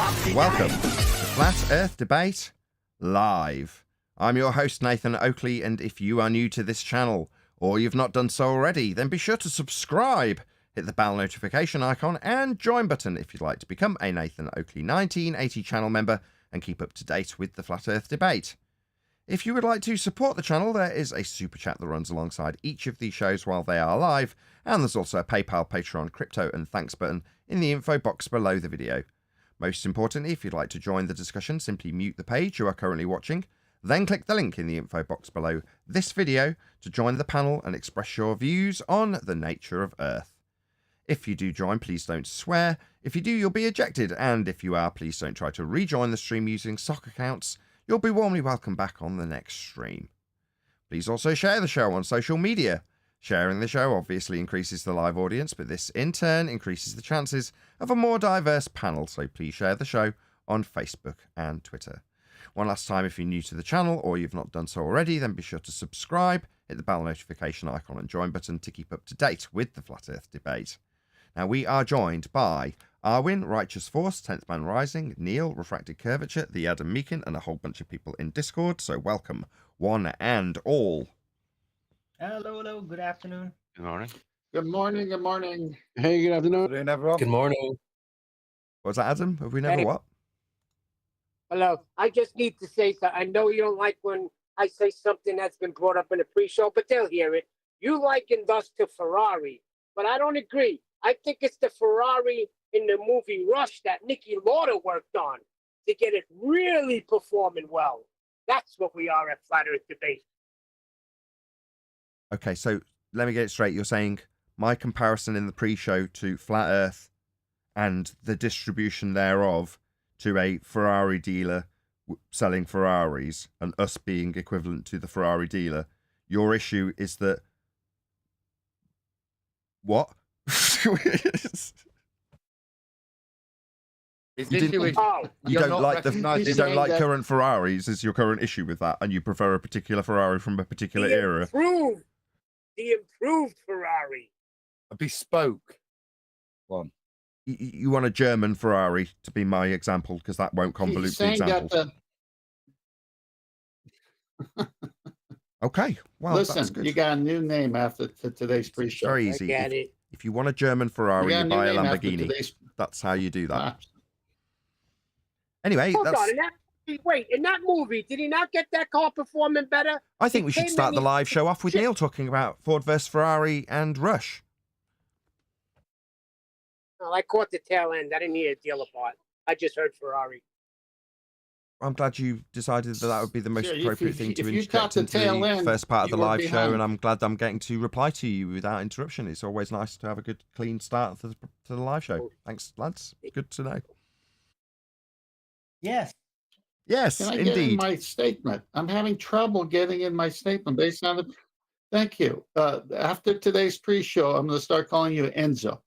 Welcome to Flat Earth Debate Live. I'm your host, Nathan Oakley, and if you are new to this channel, or you've not done so already, then be sure to subscribe, hit the bell notification icon, and join button if you'd like to become a Nathan Oakley 1980 channel member and keep up to date with the Flat Earth Debate. If you would like to support the channel, there is a super chat that runs alongside each of these shows while they are live, and there's also a PayPal, Patreon, crypto, and thanks button in the info box below the video. Most importantly, if you'd like to join the discussion, simply mute the page you are currently watching, then click the link in the info box below this video to join the panel and express your views on the nature of Earth. If you do join, please don't swear. If you do, you'll be ejected, and if you are, please don't try to rejoin the stream using sock accounts. You'll be warmly welcome back on the next stream. Please also share the show on social media. Sharing the show obviously increases the live audience, but this in turn increases the chances of a more diverse panel, so please share the show on Facebook and Twitter. One last time, if you're new to the channel or you've not done so already, then be sure to subscribe, hit the bell notification icon and join button to keep up to date with the Flat Earth Debate. Now, we are joined by Arwin, Righteous Force, 10th Man Rising, Neil, Refracted Curvature, the Adam Meakin, and a whole bunch of people in Discord, so welcome one and all. Hello, good afternoon. Good morning. Good morning, good morning. Hey, good afternoon. Good everyone. Good morning. What's that, Adam? Have we never Hey. what? Hello. I just need to say that I know you don't like when I say something that's been brought up in the pre-show, but they'll hear it. You likened us to Ferrari, but I don't agree. I think it's the Ferrari in the movie Rush that Nicky Lauda worked on to get it really performing well. That's what we are at Flat Earth Debate. Okay, so let me get it straight. You're saying my comparison in the pre-show to Flat Earth and the distribution thereof to a Ferrari dealer selling Ferraris and us being equivalent to the Ferrari dealer, your issue is that... What? You don't like current Ferraris is your current issue with that, and you prefer a particular Ferrari from a particular era. The improved Ferrari. A bespoke one. You want a German Ferrari to be my example, because that won't convolute the examples. Okay, well, that's listen, good. you got a new name after today's pre-show. Very easy. I get it. If you want a German Ferrari, you buy a Lamborghini. That's how you do that. Ah, Anyway, Hold that's... on, in that movie, did he not get that car performing better? I think we should start the live show off with Neil talking about Ford versus Ferrari and Rush. Well, I caught the tail end. I didn't hear the other part. I just heard Ferrari. I'm glad you decided that that would be the most Sure, appropriate thing to if you interject caught the into tail the end, first part of the you were live show, behind. and I'm glad I'm getting to reply to you without interruption. It's always nice to have a good, clean start to the live show. Thanks, lads. Good to know. Yes. Yes, Can I get in indeed. my statement? I'm having trouble getting in my statement based on the... Thank you. After today's pre-show, I'm going to start calling you Enzo.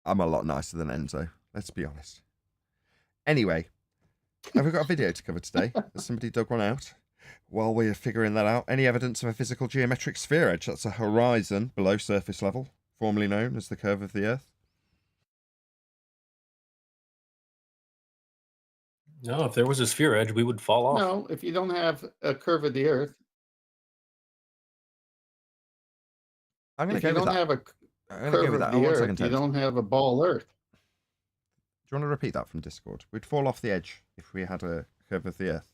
I'm a lot nicer than Enzo, let's be honest. Anyway, have we got a video to cover today? Has somebody dug one out? While we're figuring that out, any evidence of a physical geometric sphere edge? That's a horizon below surface level, formerly known as the curve of the Earth. No, if there was a sphere edge, we would fall off. No, if you don't have a curve of the Earth, I'm going if to you go with don't that. have a I'm going to go curve with of that. the Oh, 1 Earth, second, you Ted. don't have a ball Earth. Do you want to repeat that from Discord? We'd fall off the edge if we had a curve of the Earth.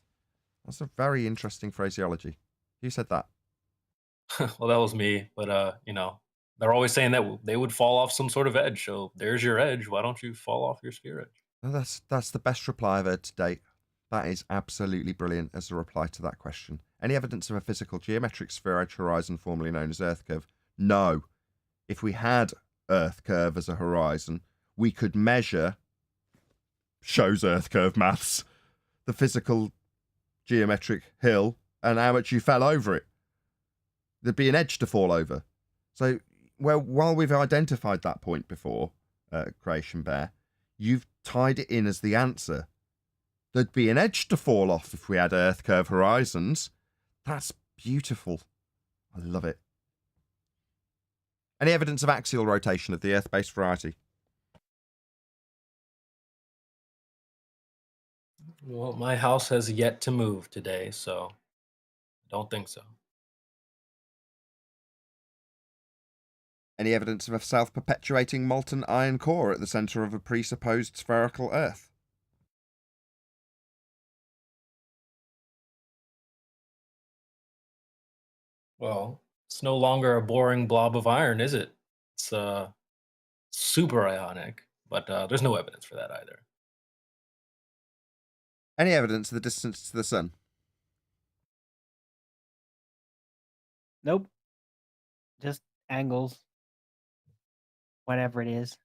That's a very interesting phraseology. Who said that? Well, that was me. But, they're always saying that they would fall off some sort of edge. So there's your edge. Why don't you fall off your sphere edge? Well, that's the best reply I've heard to date. That is absolutely brilliant as a reply to that question. Any evidence of a physical geometric sphere edge horizon formerly known as Earth curve? No. If we had Earth curve as a horizon, we could measure, shows Earth curve maths, the physical geometric hill and how much you fell over it. There'd be an edge to fall over. So while we've identified that point before, Creation Bear, you've tied it in as the answer. There'd be an edge to fall off if we had Earth curve horizons. That's beautiful. I love it. Any evidence of axial rotation of the Earth-based variety? Well, my house has yet to move today, so I don't think so. Any evidence of a self-perpetuating molten iron core at the centre of a presupposed spherical Earth? Well, it's no longer a boring blob of iron, is it? It's super ionic, but there's no evidence for that either. Any evidence of the distance to the sun? Nope. Just angles. Whatever it is.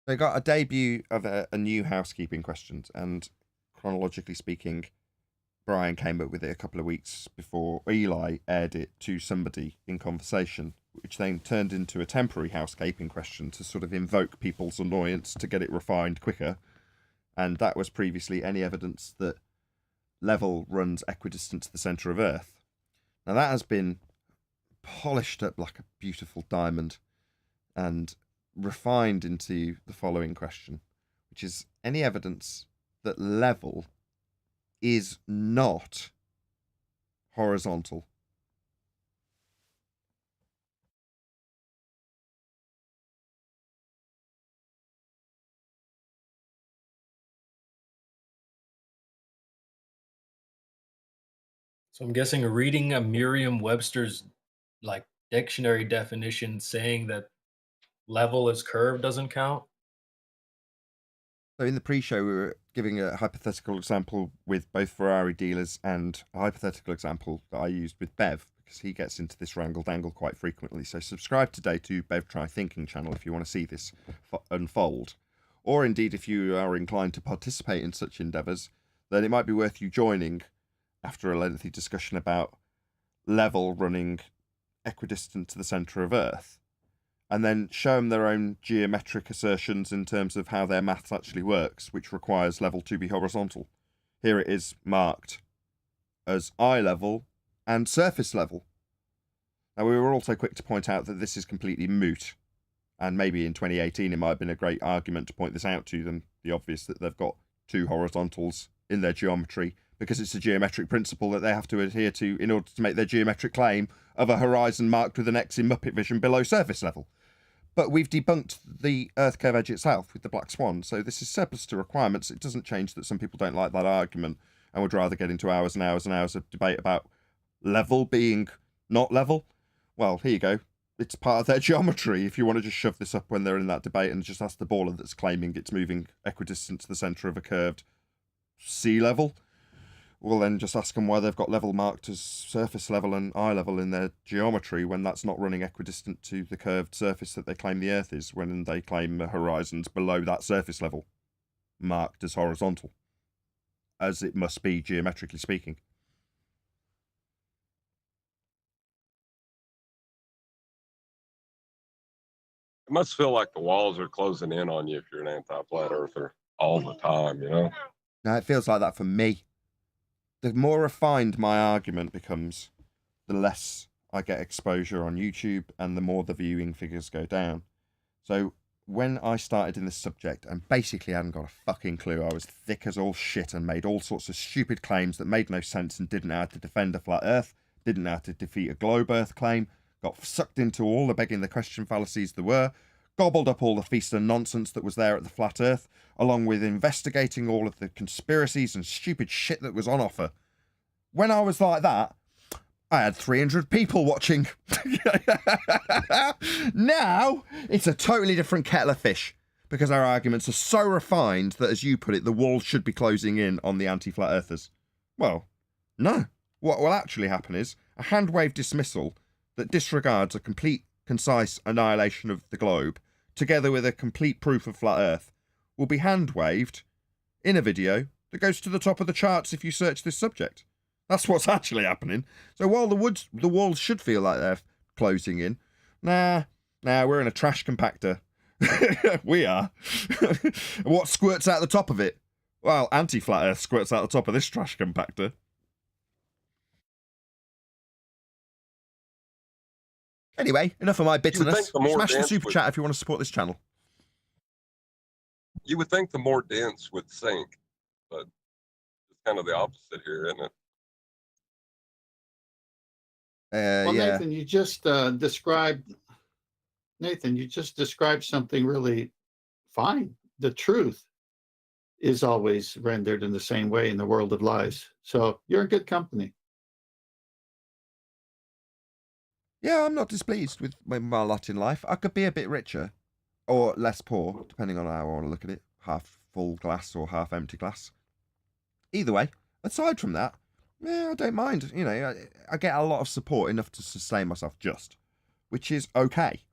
They got a debut of a new housekeeping questions, and chronologically speaking, Brian came up with it a couple of weeks before Eli aired it to somebody in conversation, which then turned into a temporary housekeeping question to sort of invoke people's annoyance to get it refined quicker. And that was previously any evidence that level runs equidistant to the centre of Earth. Now that has been polished up like a beautiful diamond and refined into the following question, which is any evidence that level is not horizontal? So I'm guessing reading a Merriam-Webster's like dictionary definition saying that level is curved doesn't count. So in the pre-show, we were giving a hypothetical example with both Ferrari dealers and a hypothetical example that I used with Bev, because he gets into this wrangle-dangle quite frequently. So subscribe today to Bev Try Thinking channel if you want to see this unfold. Or indeed, if you are inclined to participate in such endeavours, then it might be worth you joining after a lengthy discussion about level running equidistant to the centre of Earth, and then show them their own geometric assertions in terms of how their maths actually works, which requires level to be horizontal. Here it is marked as eye level and surface level. Now, we were also quick to point out that this is completely moot, and maybe in 2018 it might have been a great argument to point this out to them, the obvious that they've got two horizontals in their geometry, because it's a geometric principle that they have to adhere to in order to make their geometric claim of a horizon marked with an X in Muppet Vision below surface level. But we've debunked the Earth curve edge itself with the black swan, so this is surplus to requirements. It doesn't change that some people don't like that argument and would rather get into hours and hours and hours of debate about level being not level. Well, here you go. It's part of their geometry. If you want to just shove this up when they're in that debate and just ask the baller that's claiming it's moving equidistant to the centre of a curved sea level, we'll then just ask them why they've got level marked as surface level and eye level in their geometry when that's not running equidistant to the curved surface that they claim the Earth is, when they claim the horizon's below that surface level, marked as horizontal, as it must be geometrically speaking. It must feel like the walls are closing in on you if you're an anti-flat earther all the time, you know? Now, it feels like that for me. The more refined my argument becomes, the less I get exposure on YouTube and the more the viewing figures go down. So when I started in this subject and basically hadn't got a fucking clue, I was thick as all shit and made all sorts of stupid claims that made no sense and didn't know how to defend a flat earth, didn't know how to defeat a globe earth claim, got sucked into all the begging the question fallacies there were, gobbled up all the feast and nonsense that was there at the flat earth, along with investigating all of the conspiracies and stupid shit that was on offer. When I was like that, I had 300 people watching. Now, it's a totally different kettle of fish, because our arguments are so refined that, as you put it, the walls should be closing in on the anti-flat earthers. Well, no. What will actually happen is a hand-wave dismissal that disregards a complete, concise annihilation of the globe, together with a complete proof of flat earth, will be hand-waved in a video that goes to the top of the charts if you search this subject. That's what's actually happening. So while the walls should feel like they're closing in, nah, we're in a trash compactor. We are. What squirts out the top of it? Well, anti-flat earth squirts out the top of this trash compactor. Anyway, enough of my bitterness. Smash the super chat if you want to support this channel. You would think the more dense would sink, but it's kind of the opposite here, isn't it? Well, Yeah. Nathan, you just described something really fine. The truth is always rendered in the same way in the world of lies. So you're in good company. Yeah, I'm not displeased with my lot in life. I could be a bit richer or less poor, depending on how I want to look at it. Half full glass or half empty glass. Either way, aside from that, yeah, I don't mind. You know, I get a lot of support, enough to sustain myself just, which is okay.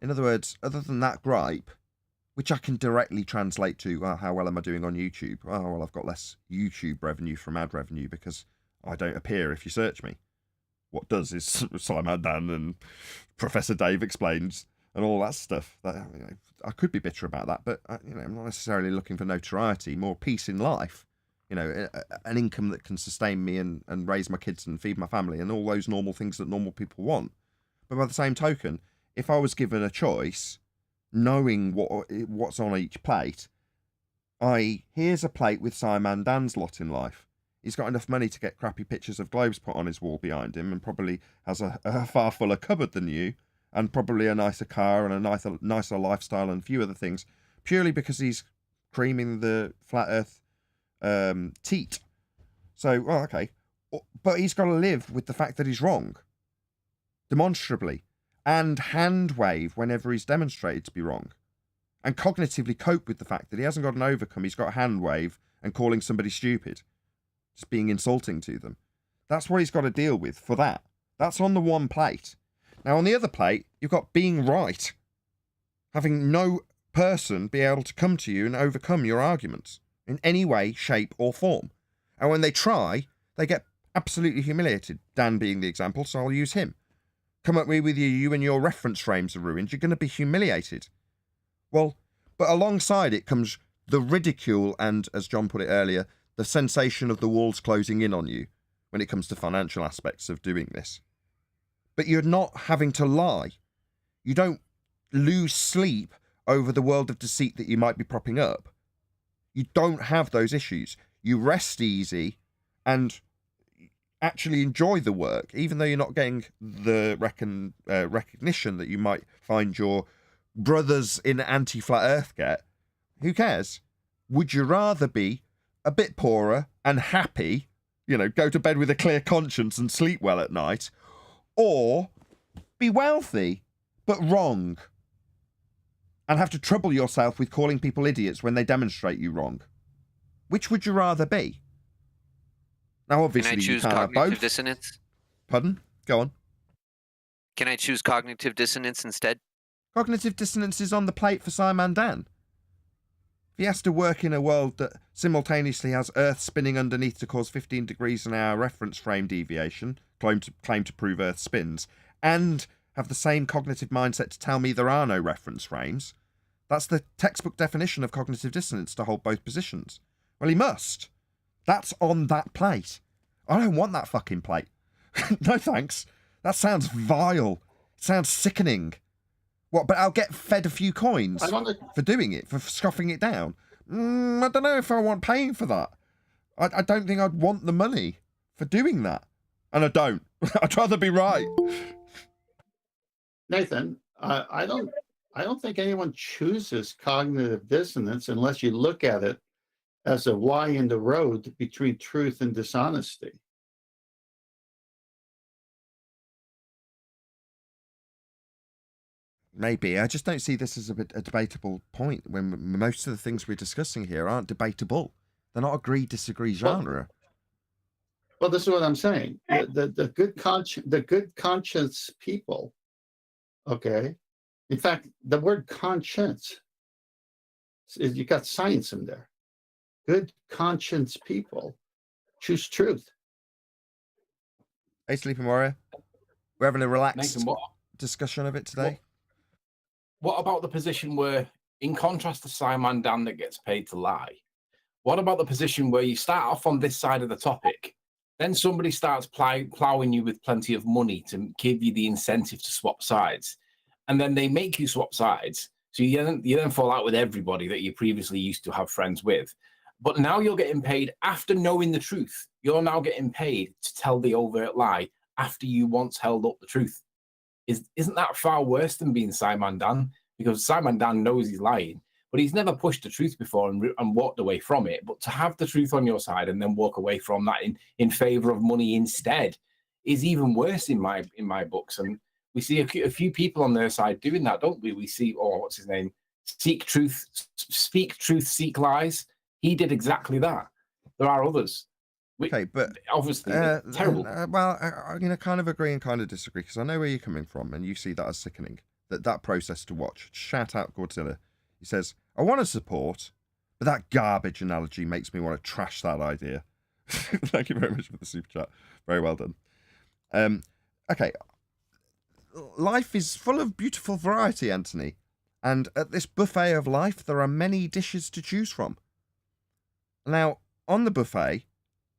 In other words, other than that gripe, which I can directly translate to, how well am I doing on YouTube? Oh, well, I've got less YouTube revenue from ad revenue because I don't appear if you search me. What does is Simon Dan and Professor Dave Explains and all that stuff. That, you know, I could be bitter about that, but you know, I'm not necessarily looking for notoriety, more peace in life. You know, an income that can sustain me and raise my kids and feed my family and all those normal things that normal people want. But by the same token, if I was given a choice, knowing what's on each plate, here's a plate with Simon Dan's lot in life. He's got enough money to get crappy pictures of globes put on his wall behind him and probably has a far fuller cupboard than you and probably a nicer car and a nicer lifestyle and a few other things purely because he's creaming the flat earth teat. So, well, okay. But he's got to live with the fact that he's wrong. Demonstrably. And hand wave whenever he's demonstrated to be wrong. And cognitively cope with the fact that he hasn't got an overcome, he's got a hand wave and calling somebody stupid. Just being insulting to them. That's what he's got to deal with for that. That's on the one plate. Now, on the other plate, you've got being right. Having no person be able to come to you and overcome your arguments in any way, shape, or form. And when they try, they get absolutely humiliated. Dan being the example, so I'll use him. Come at me with you and your reference frames are ruined. You're going to be humiliated. Well, but alongside it comes the ridicule and, as John put it earlier, the sensation of the walls closing in on you when it comes to financial aspects of doing this. But you're not having to lie. You don't lose sleep over the world of deceit that you might be propping up. You don't have those issues. You rest easy and actually enjoy the work, even though you're not getting the recognition that you might find your brothers in anti-flat earth get. Who cares? Would you rather be a bit poorer and happy, you know, go to bed with a clear conscience and sleep well at night, or be wealthy but wrong and have to trouble yourself with calling people idiots when they demonstrate you wrong? Which would you rather be? Now, obviously, Can I choose you can't have cognitive both. dissonance? Pardon? Go on. Can I choose cognitive dissonance instead? Cognitive dissonance is on the plate for Simon Dan. If he has to work in a world that simultaneously has Earth spinning underneath to cause 15 degrees an hour reference frame deviation, claim to prove Earth spins, and have the same cognitive mindset to tell me there are no reference frames, that's the textbook definition of cognitive dissonance, to hold both positions. Well, he must. That's on that plate. I don't want that fucking plate. No thanks. That sounds vile. It sounds sickening. What, but I'll get fed a few coins for doing it, for scoffing it down. I don't know if I want paying for that. I don't think I'd want the money for doing that. And I don't. I'd rather be right. Nathan, I don't think anyone chooses cognitive dissonance unless you look at it as a Y in the road between truth and dishonesty. Maybe. I just don't see this as a debatable point when most of the things we're discussing here aren't debatable. They're not agree-disagree genre. Well, this is what I'm saying. The good conscience people, okay? In fact, the word conscience, you got science in there. Good conscience people choose truth. Hey, Sleeping Warrior. We're having a relaxed Nathan, discussion of it today. What about the position where, in contrast to Simon Dan that gets paid to lie, what about the position where you start off on this side of the topic, then somebody starts plowing you with plenty of money to give you the incentive to swap sides, and then they make you swap sides, So you then fall out with everybody that you previously used to have friends with. But now you're getting paid after knowing the truth. You're now getting paid to tell the overt lie after you once held up the truth. Isn't that far worse than being Simon Dan? Because Simon Dan knows he's lying, but he's never pushed the truth before and walked away from it. But to have the truth on your side and then walk away from that in favor of money instead is even worse in my books. And we see a few people on their side doing that, don't we? We see, what's his name? Speak truth, seek lies. He did exactly that. There are others. Okay, but obviously terrible. Well, I'm going to kind of agree and kind of disagree, because I know where you're coming from, and you see that as sickening. That process to watch. Shout out Godzilla. He says, I want to support, but that garbage analogy makes me want to trash that idea. Thank you very much for the super chat. Very well done. Okay. Life is full of beautiful variety, Anthony. And at this buffet of life, there are many dishes to choose from. Now, on the buffet,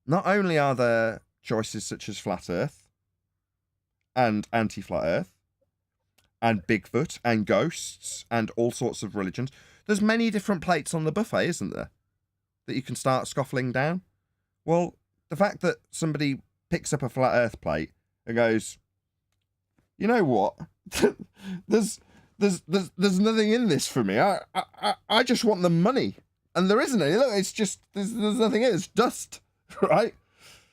not only are there choices such as flat earth and anti-flat earth and Bigfoot and ghosts and all sorts of religions, there's many different plates on the buffet, isn't there, that you can start scoffling down? Well, the fact that somebody picks up a flat earth plate and goes, you know what, there's nothing in this for me. I just want the money. And there isn't any. Look, it's just, there's nothing in it. It's dust, right?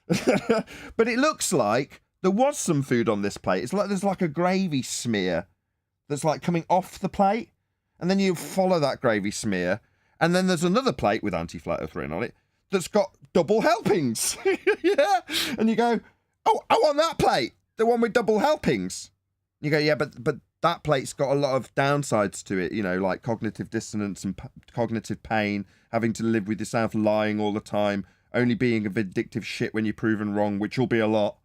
But it looks like there was some food on this plate. It's like there's like a gravy smear that's like coming off the plate. And then you follow that gravy smear. And then there's another plate with anti-flat earth written on it that's got double helpings. Yeah. And you go, oh, I want that plate. The one with double helpings. You go, yeah, but that plate's got a lot of downsides to it, you know, like cognitive dissonance and cognitive pain, having to live with yourself lying all the time, only being a vindictive shit when you're proven wrong, which will be a lot.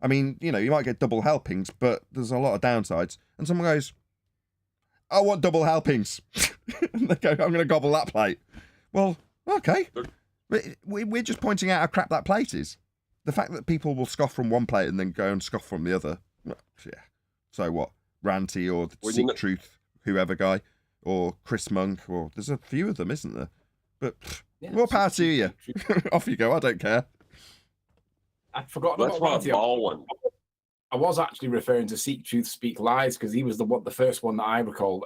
I mean, you know, you might get double helpings, but there's a lot of downsides. And someone goes, I want double helpings. And they go, I'm going to gobble that plate. Well, okay. We're just pointing out how crap that plate is. The fact that people will scoff from one plate and then go and scoff from the other. Well, yeah. So what? Ranty or the Seek Truth, whoever guy, or Chris Monk, or there's a few of them, isn't there? But yeah, more power to you. Off you go. I don't care. I forgot about Ranty. I was actually referring to Seek Truth, Speak Lies, because he was the first one that I recall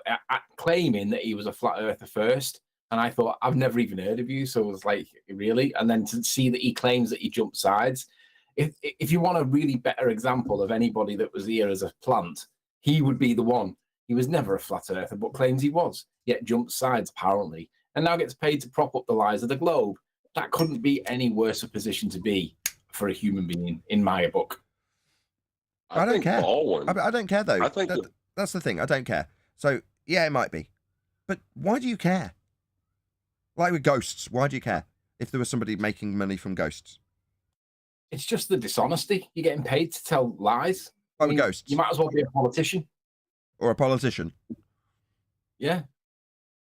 claiming that he was a flat earther first. And I thought, I've never even heard of you. So it was like, really? And then to see that he claims that he jumped sides. If you want a really better example of anybody that was here as a plant, he would be the one. He was never a flat earther, but claims he was, yet jumped sides apparently, and now gets paid to prop up the lies of the globe. That couldn't be any worse a position to be for a human being, in my book. I don't care. I don't care, though. That's the thing. I don't care. So, yeah, it might be. But why do you care? Like with ghosts, why do you care if there was somebody making money from ghosts? It's just the dishonesty. You're getting paid to tell lies. I mean, ghosts. You might as well be a politician. Or a politician. Yeah.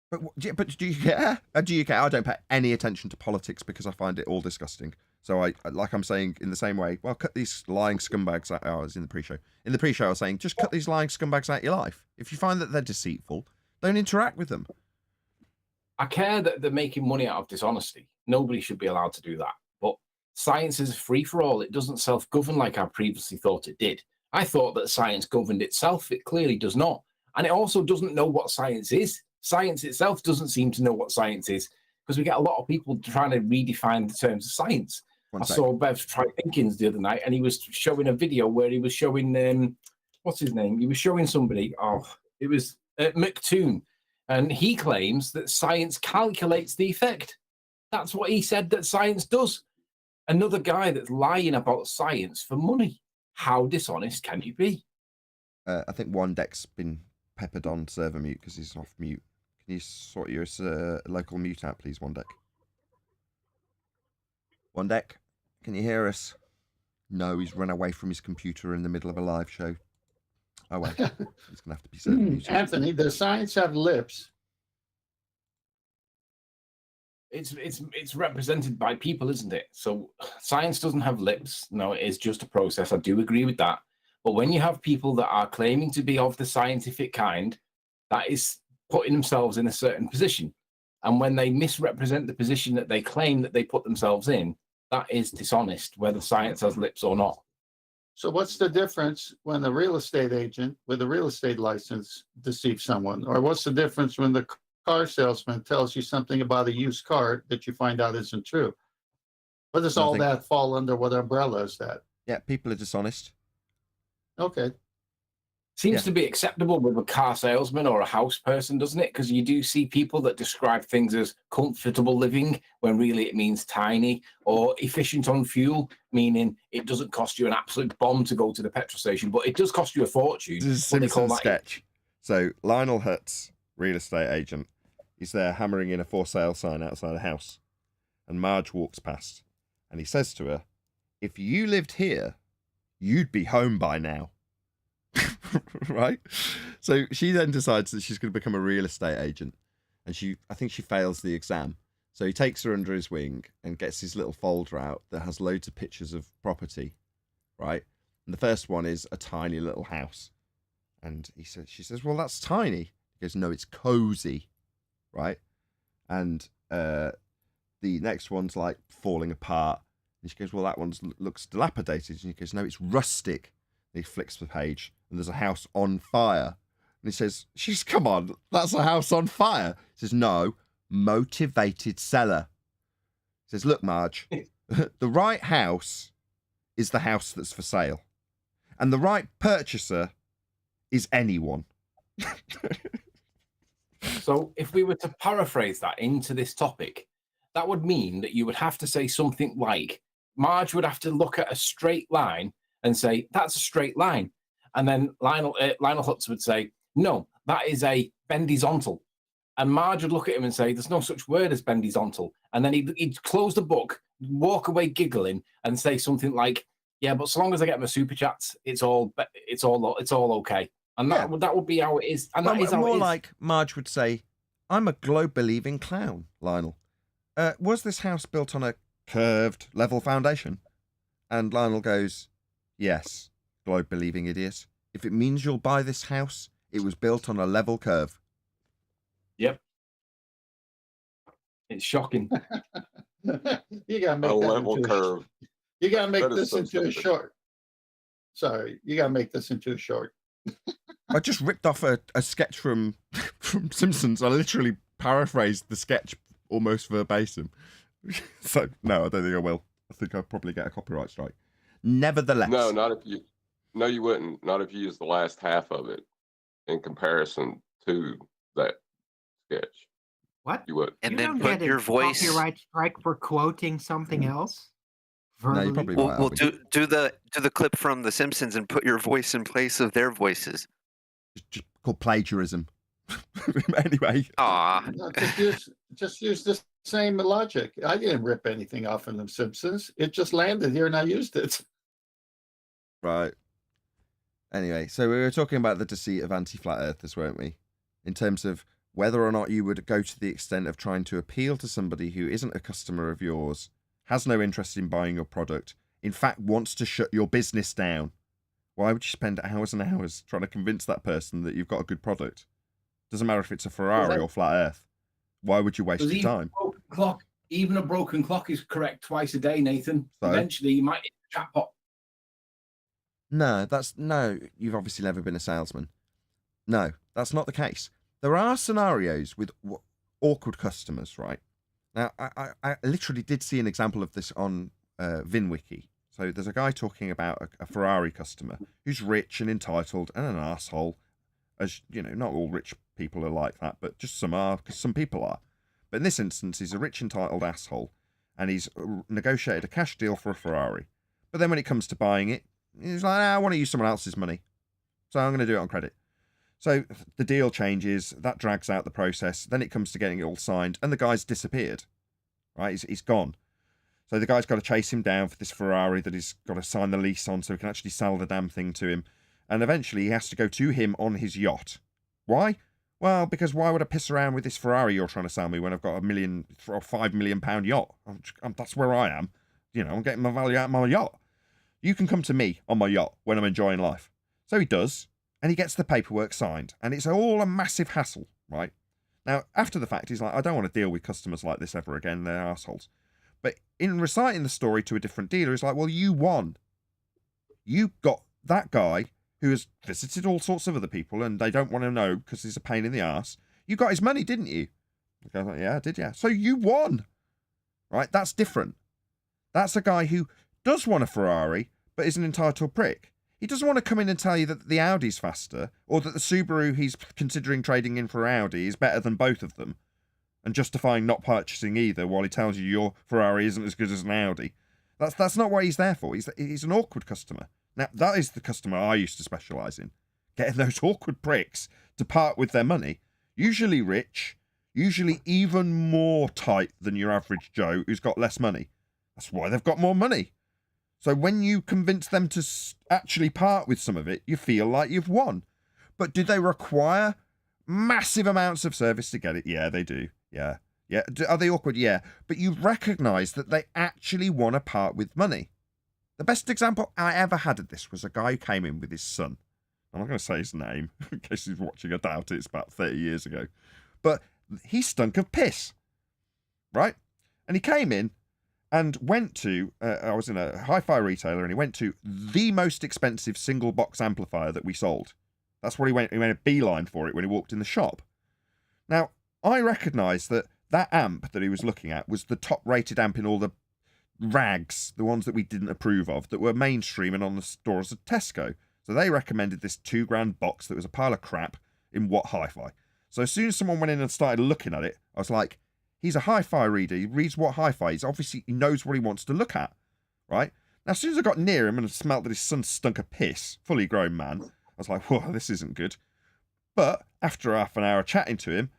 But do you care? Do you care? I don't pay any attention to politics because I find it all disgusting. So like I'm saying in the same way, well, cut these lying scumbags out. I was in the pre-show. In the pre-show, I was saying, just cut these lying scumbags out of your life. If you find that they're deceitful, don't interact with them. I care that they're making money out of dishonesty. Nobody should be allowed to do that. But science is free for all. It doesn't self-govern like I previously thought it did. I thought that science governed itself. It clearly does not. And it also doesn't know what science is. Science itself doesn't seem to know what science is, because we get a lot of people trying to redefine the terms of science. I saw Bev try Thinkings the other night, and he was showing a video where he was showing, what's his name? He was showing somebody, it was McToon, and he claims that science calculates the effect. That's what he said that science does. Another guy that's lying about science for money. How dishonest can you be? I think one deck's been peppered on server mute because he's off mute. Can you sort your local mute out, please, one deck? One deck, can you hear us? No, he's run away from his computer in the middle of a live show. Oh well, he's gonna have to be server muted. Anthony, does science have lips? It's represented by people, isn't it? So science doesn't have lips. No, it is just a process. I do agree with that. But when you have people that are claiming to be of the scientific kind, that is putting themselves in a certain position. And when they misrepresent the position that they claim that they put themselves in, that is dishonest, whether science has lips or not. So what's the difference when a real estate agent with a real estate license deceives someone? Or what's the difference when the car salesman tells you something about a used car that you find out isn't true? What does all that fall under? What umbrella is that? Yeah, people are dishonest. Okay. Seems to be acceptable with a car salesman or a house person, doesn't it? Because you do see people that describe things as comfortable living when really it means tiny, or efficient on fuel, meaning it doesn't cost you an absolute bomb to go to the petrol station, but it does cost you a fortune. This is a Simpsons sketch. So Lionel Hutz, real estate agent, he's there hammering in a for sale sign outside a house. And Marge walks past and he says to her, "If you lived here, you'd be home by now." Right? So she then decides that she's going to become a real estate agent, and I think she fails the exam. So he takes her under his wing and gets his little folder out that has loads of pictures of property, right? And the first one is a tiny little house, and she says, "Well, that's tiny." He goes, "No, it's cozy," right? And the next one's like falling apart, and she goes, "Well, that one looks dilapidated," and he goes, "No, it's rustic." And he flicks the page, and there's a house on fire. And he says, "Come on, that's a house on fire." He says, "No, motivated seller." He says, "Look, Marge, the right house is the house that's for sale. And the right purchaser is anyone." So if we were to paraphrase that into this topic, that would mean that you would have to say something like, Marge would have to look at a straight line and say, "That's a straight line." And then Lionel Hutz would say, "No, that is a bendizontal." And Marge would look at him and say, "There's no such word as bendizontal." And then he'd close the book, walk away giggling, and say something like, "Yeah, but so long as I get my super chats, it's all okay." And that would be how it is. And that is how more it is. like Marge would say, "I'm a globe-believing clown, Lionel. Was this house built on a curved, level foundation?" And Lionel goes, "Yes, globe-believing idiot. If it means you'll buy this house, it was built on a level curve." Yep. It's shocking. You gotta make A that level into curve. You gotta make That is this so into a stupid. short. Sorry, you gotta make this into a short. I just ripped off a sketch from Simpsons. I literally paraphrased the sketch almost verbatim. So, no, I don't think I will. I think I'll probably get a copyright strike. Nevertheless. No, you wouldn't. Not if you use the last half of it in comparison to that sketch. What? You would. And You then don't put get a your voice. copyright strike for quoting something else. No, Verbally? you probably We'll, right. we'll do the clip from The Simpsons and put your voice in place of their voices. Just called plagiarism. Anyway. Ah, No, just use the same logic. I didn't rip anything off in The Simpsons. It just landed here and I used it. Right. Anyway, so we were talking about the deceit of anti-flat earthers, weren't we? In terms of whether or not you would go to the extent of trying to appeal to somebody who isn't a customer of yours, has no interest in buying your product, in fact wants to shut your business down. Why would you spend hours and hours trying to convince that person that you've got a good product? Doesn't matter if it's a Ferrari or flat earth. Why would you waste your time? Even a broken clock is correct twice a day, Nathan. So? Eventually, you might hit the jackpot. No, you've obviously never been a salesman. No, that's not the case. There are scenarios with awkward customers, right? Now, I literally did see an example of this on VinWiki. So there's a guy talking about a Ferrari customer who's rich and entitled and an asshole. As you know, not all rich people are like that, but just some are, because some people are. But in this instance, he's a rich, entitled asshole, and he's negotiated a cash deal for a Ferrari. But then when it comes to buying it, he's like, I want to use someone else's money, so I'm going to do it on credit. So the deal changes, that drags out the process, then it comes to getting it all signed, and the guy's disappeared, right? He's gone. So the guy's got to chase him down for this Ferrari that he's got to sign the lease on so he can actually sell the damn thing to him. And eventually he has to go to him on his yacht. Why? Well, because why would I piss around with this Ferrari you're trying to sell me when I've got $1 million or £5 million yacht? That's where I am. You know, I'm getting my value out of my yacht. You can come to me on my yacht when I'm enjoying life. So he does, and he gets the paperwork signed. And it's all a massive hassle, right? Now, after the fact, he's like, I don't want to deal with customers like this ever again. They're assholes. But in reciting the story to a different dealer, he's like, well, you won. You got that guy who has visited all sorts of other people and they don't want to know because he's a pain in the ass. You got his money, didn't you? The guy's like, yeah, I did, yeah. So you won. Right? That's different. That's a guy who does want a Ferrari, but is an entitled prick. He doesn't want to come in and tell you that the Audi's faster, or that the Subaru he's considering trading in for Audi is better than both of them, and justifying not purchasing either while he tells you your Ferrari isn't as good as an Audi. That's not what he's there for. He's an awkward customer. Now, that is the customer I used to specialise in. Getting those awkward pricks to part with their money. Usually rich, usually even more tight than your average Joe who's got less money. That's why they've got more money. So when you convince them to actually part with some of it, you feel like you've won. But do they require massive amounts of service to get it? Yeah, they do. Yeah. Yeah. Are they awkward? Yeah. But you recognise that they actually want to part with money. The best example I ever had of this was a guy who came in with his son. I'm not going to say his name in case he's watching. I doubt it. It's about 30 years ago. But he stunk of piss. Right? And he came in and went to, I was in a hi-fi retailer, and he went to the most expensive single box amplifier that we sold. That's what he went a beeline for it when he walked in the shop. Now, I recognised that amp that he was looking at was the top rated amp in all the rags, the ones that we didn't approve of, that were mainstream and on the stores at Tesco. So they recommended this $2,000 box that was a pile of crap in what hi-fi. So as soon as someone went in and started looking at it, I was like, he's a hi-fi reader. He reads what hi-fi is. Obviously, he knows what he wants to look at, right? Now, as soon as I got near him and smelt that his son stunk of piss, fully grown man, I was like, whoa, this isn't good. But after half an hour chatting to him,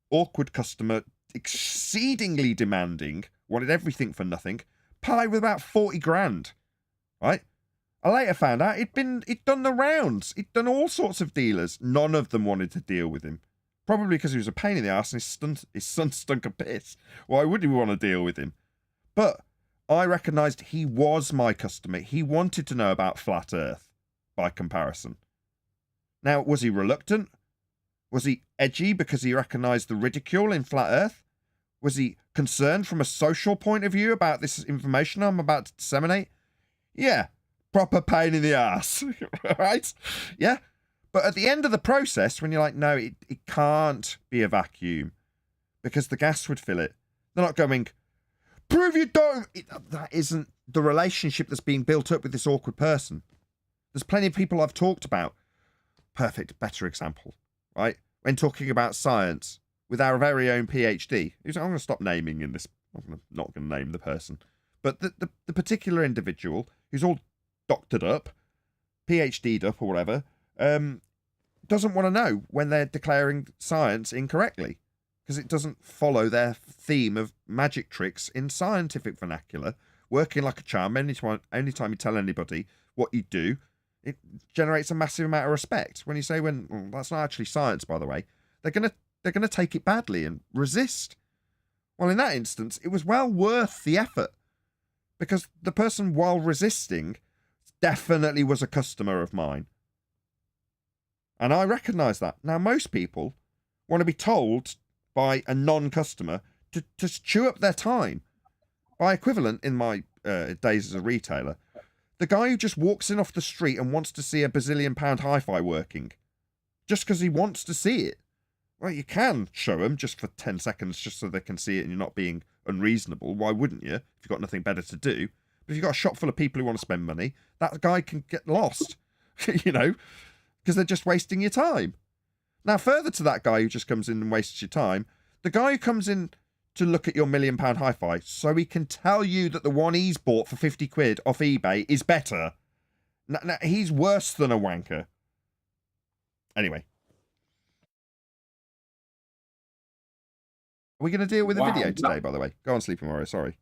awkward customer, exceedingly demanding, wanted everything for nothing, pie with about 40 grand, right? I later found out he'd done the rounds. He'd done all sorts of dealers. None of them wanted to deal with him. Probably because he was a pain in the ass and his son stunk of piss. Why would he want to deal with him? But I recognised he was my customer. He wanted to know about flat Earth by comparison. Now, was he reluctant? Was he edgy because he recognised the ridicule in flat Earth? Was he concerned from a social point of view about this information I'm about to disseminate? Yeah, proper pain in the ass, right? Yeah. But at the end of the process, when you're like, no, it can't be a vacuum because the gas would fill it. They're not going, prove you don't. That isn't the relationship that's being built up with this awkward person. There's plenty of people I've talked about. Perfect, better example, right? When talking about science with our very own PhD. I'm going to stop naming in this. I'm not going to name the person. But the particular individual who's all doctored up, PhD'd up or whatever, doesn't want to know when they're declaring science incorrectly because it doesn't follow their theme of magic tricks in scientific vernacular, working like a charm. Anytime you tell anybody what you do, it generates a massive amount of respect. When you say, well, that's not actually science, by the way, they're gonna take it badly and resist. Well, in that instance, it was well worth the effort because the person, while resisting, definitely was a customer of mine. And I recognise that. Now, most people want to be told by a non-customer to chew up their time. By equivalent, in my days as a retailer, the guy who just walks in off the street and wants to see a bazillion-pound hi-fi working, just because he wants to see it. Well, you can show them just for 10 seconds just so they can see it and you're not being unreasonable. Why wouldn't you if you've got nothing better to do? But if you've got a shop full of people who want to spend money, that guy can get lost, you know, because they're just wasting your time. Now, further to that guy who just comes in and wastes your time, the guy who comes in to look at your £1 million hi-fi so he can tell you that the one he's bought for 50 quid off eBay is better. Now, he's worse than a wanker. Anyway. Are we going to deal with a video today, by the way? Go on, Sleeping Warrior, sorry.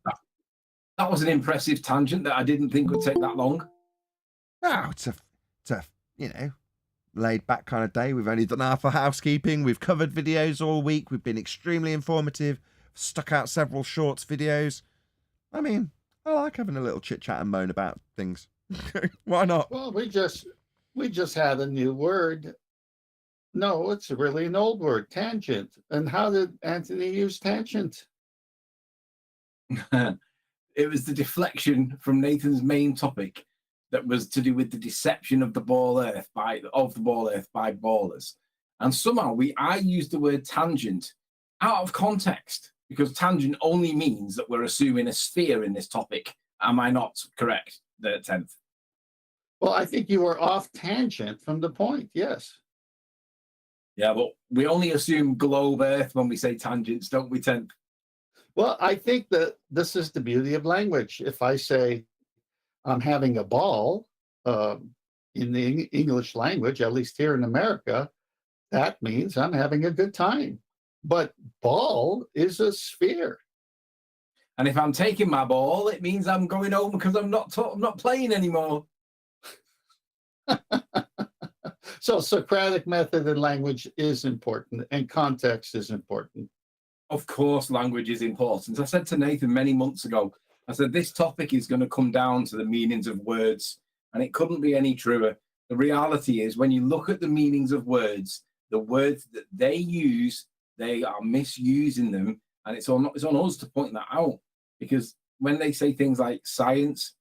That was an impressive tangent that I didn't think would take that long. Oh, it's a you know, laid back kind of day. We've only done half a housekeeping. We've covered videos all week. We've been extremely informative. Stuck out several shorts videos. I mean, I like having a little chit chat and moan about things. Why not? Well, we just had a new word No, it's really an old word, tangent. And how did Anthony use tangent? It was the deflection from Nathan's main topic that was to do with the deception of the ball earth by ballers. And somehow I used the word tangent out of context because tangent only means that we're assuming a sphere in this topic. Am I not correct? The 10th. Well, I think you were off tangent from the point. Yes. Yeah, but we only assume globe earth when we say tangents, don't we, 10th? Well, I think that this is the beauty of language. If I say I'm having a ball in the English language, at least here in America, that means I'm having a good time. But ball is a sphere. And if I'm taking my ball, it means I'm going home because I'm not playing anymore. So Socratic method in language is important, and context is important. Of course, language is important. I said to Nathan many months ago, I said, this topic is going to come down to the meanings of words, and it couldn't be any truer. The reality is, when you look at the meanings of words, the words that they use, they are misusing them, and it's on us to point that out. Because when they say things like science,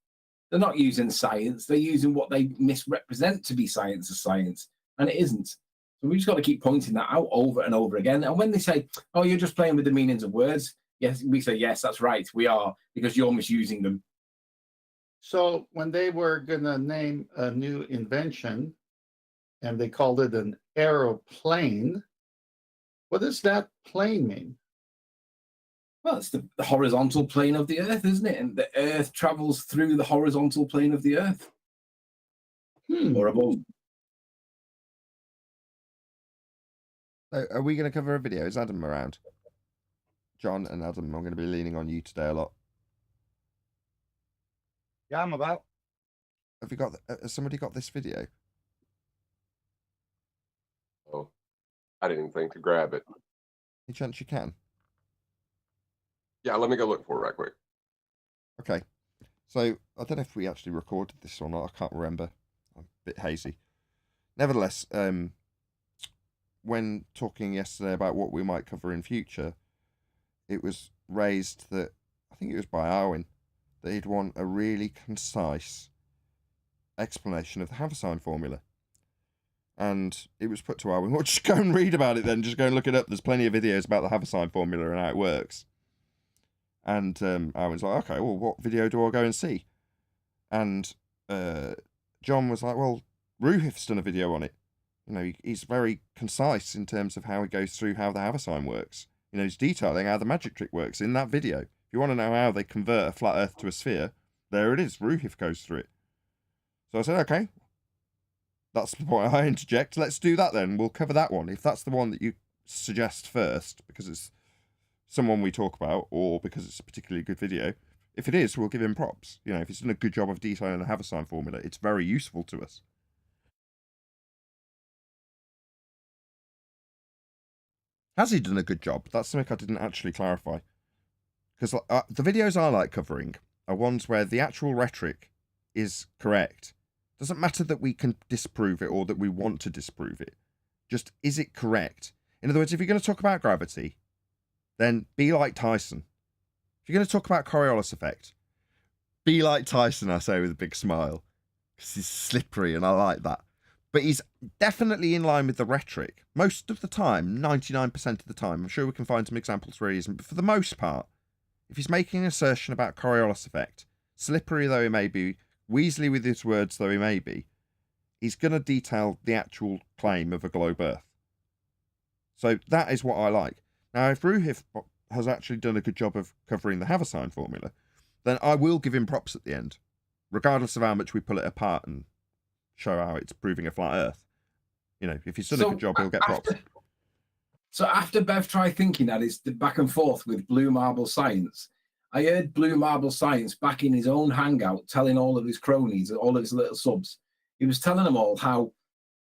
they're not using science, they're using what they misrepresent to be science as science, and it isn't. So we just got to keep pointing that out over and over again. And when they say, oh, you're just playing with the meanings of words, yes, we say, yes, that's right, we are, because you're misusing them. So when they were going to name a new invention, and they called it an aeroplane, what does that plane mean? Well, it's the horizontal plane of the earth, isn't it? And the earth travels through the horizontal plane of the earth. Or above. So are we going to cover a video? Is Adam around? John and Adam, I'm going to be leaning on you today a lot. Yeah, I'm about. Have you got? Has somebody got this video? Oh, I didn't think to grab it. Any chance you can? Yeah, let me go look for it right quick. Okay. So I don't know if we actually recorded this or not. I can't remember. I'm a bit hazy. Nevertheless, when talking yesterday about what we might cover in future, it was raised that, I think it was by Arwin, that he'd want a really concise explanation of the Haversine formula. And it was put to Arwin, well, just go and read about it then. Just go and look it up. There's plenty of videos about the Haversine formula and how it works. And Arwin's like, okay, well, what video do I go and see? And John was like, well, Ruhif's done a video on it. You know, he's very concise in terms of how he goes through how the Haversine works. You know, he's detailing how the magic trick works in that video. If you want to know how they convert a flat earth to a sphere, there it is. Ruhif goes through it. So I said, okay, that's the point I interject. Let's do that then. We'll cover that one. If that's the one that you suggest first, because it's someone we talk about, or because it's a particularly good video. If it is, we'll give him props. You know, if he's done a good job of detailing the Haversine formula, it's very useful to us. Has he done a good job? That's something I didn't actually clarify. Because the videos I like covering are ones where the actual rhetoric is correct. Doesn't matter that we can disprove it or that we want to disprove it. Just, is it correct? In other words, if you're going to talk about gravity, then be like Tyson. If you're going to talk about Coriolis effect, be like Tyson, I say with a big smile. Because he's slippery and I like that. But he's definitely in line with the rhetoric. Most of the time, 99% of the time. I'm sure we can find some examples where he isn't. But for the most part, if he's making an assertion about Coriolis effect, slippery though he may be, weaselly with his words though he may be, he's going to detail the actual claim of a globe Earth. So that is what I like. Now, if Ruhif has actually done a good job of covering the Haversine formula, then I will give him props at the end, regardless of how much we pull it apart and show how it's proving a flat Earth. You know, if he's done a good job, he'll get props. So after Bev tried thinking that it's the back and forth with Blue Marble Science, I heard Blue Marble Science back in his own hangout telling all of his cronies, all of his little subs, he was telling them all how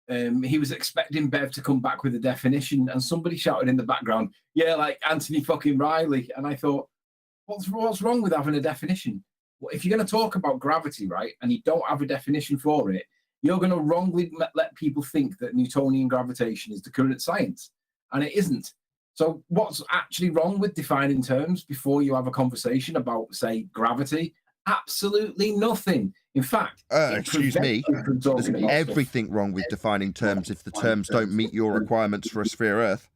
he was expecting Bev to come back with a definition, and somebody shouted in the background, yeah, like Anthony fucking Riley. And I thought, what's wrong with having a definition? Well, if you're going to talk about gravity, right, and you don't have a definition for it, you're going to wrongly let people think that Newtonian gravitation is the current science, and it isn't. So what's actually wrong with defining terms before you have a conversation about, say, gravity? Absolutely nothing. In fact, excuse me, there's everything wrong with defining terms if the terms don't meet your requirements for a sphere Earth.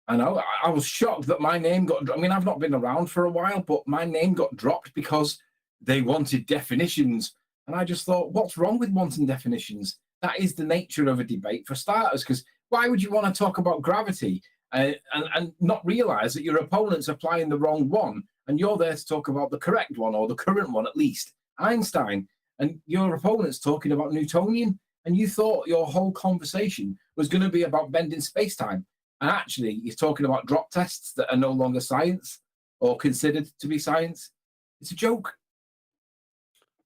I know. I was shocked that my name got. I mean, I've not been around for a while, but my name got dropped because they wanted definitions. And I just thought, what's wrong with wanting definitions? That is the nature of a debate for starters, because why would you want to talk about gravity and not realize that your opponent's applying the wrong one and you're there to talk about the correct one, or the current one at least, Einstein, and your opponent's talking about Newtonian, and you thought your whole conversation was going to be about bending space-time. And actually, you're talking about drop tests that are no longer science or considered to be science. It's a joke.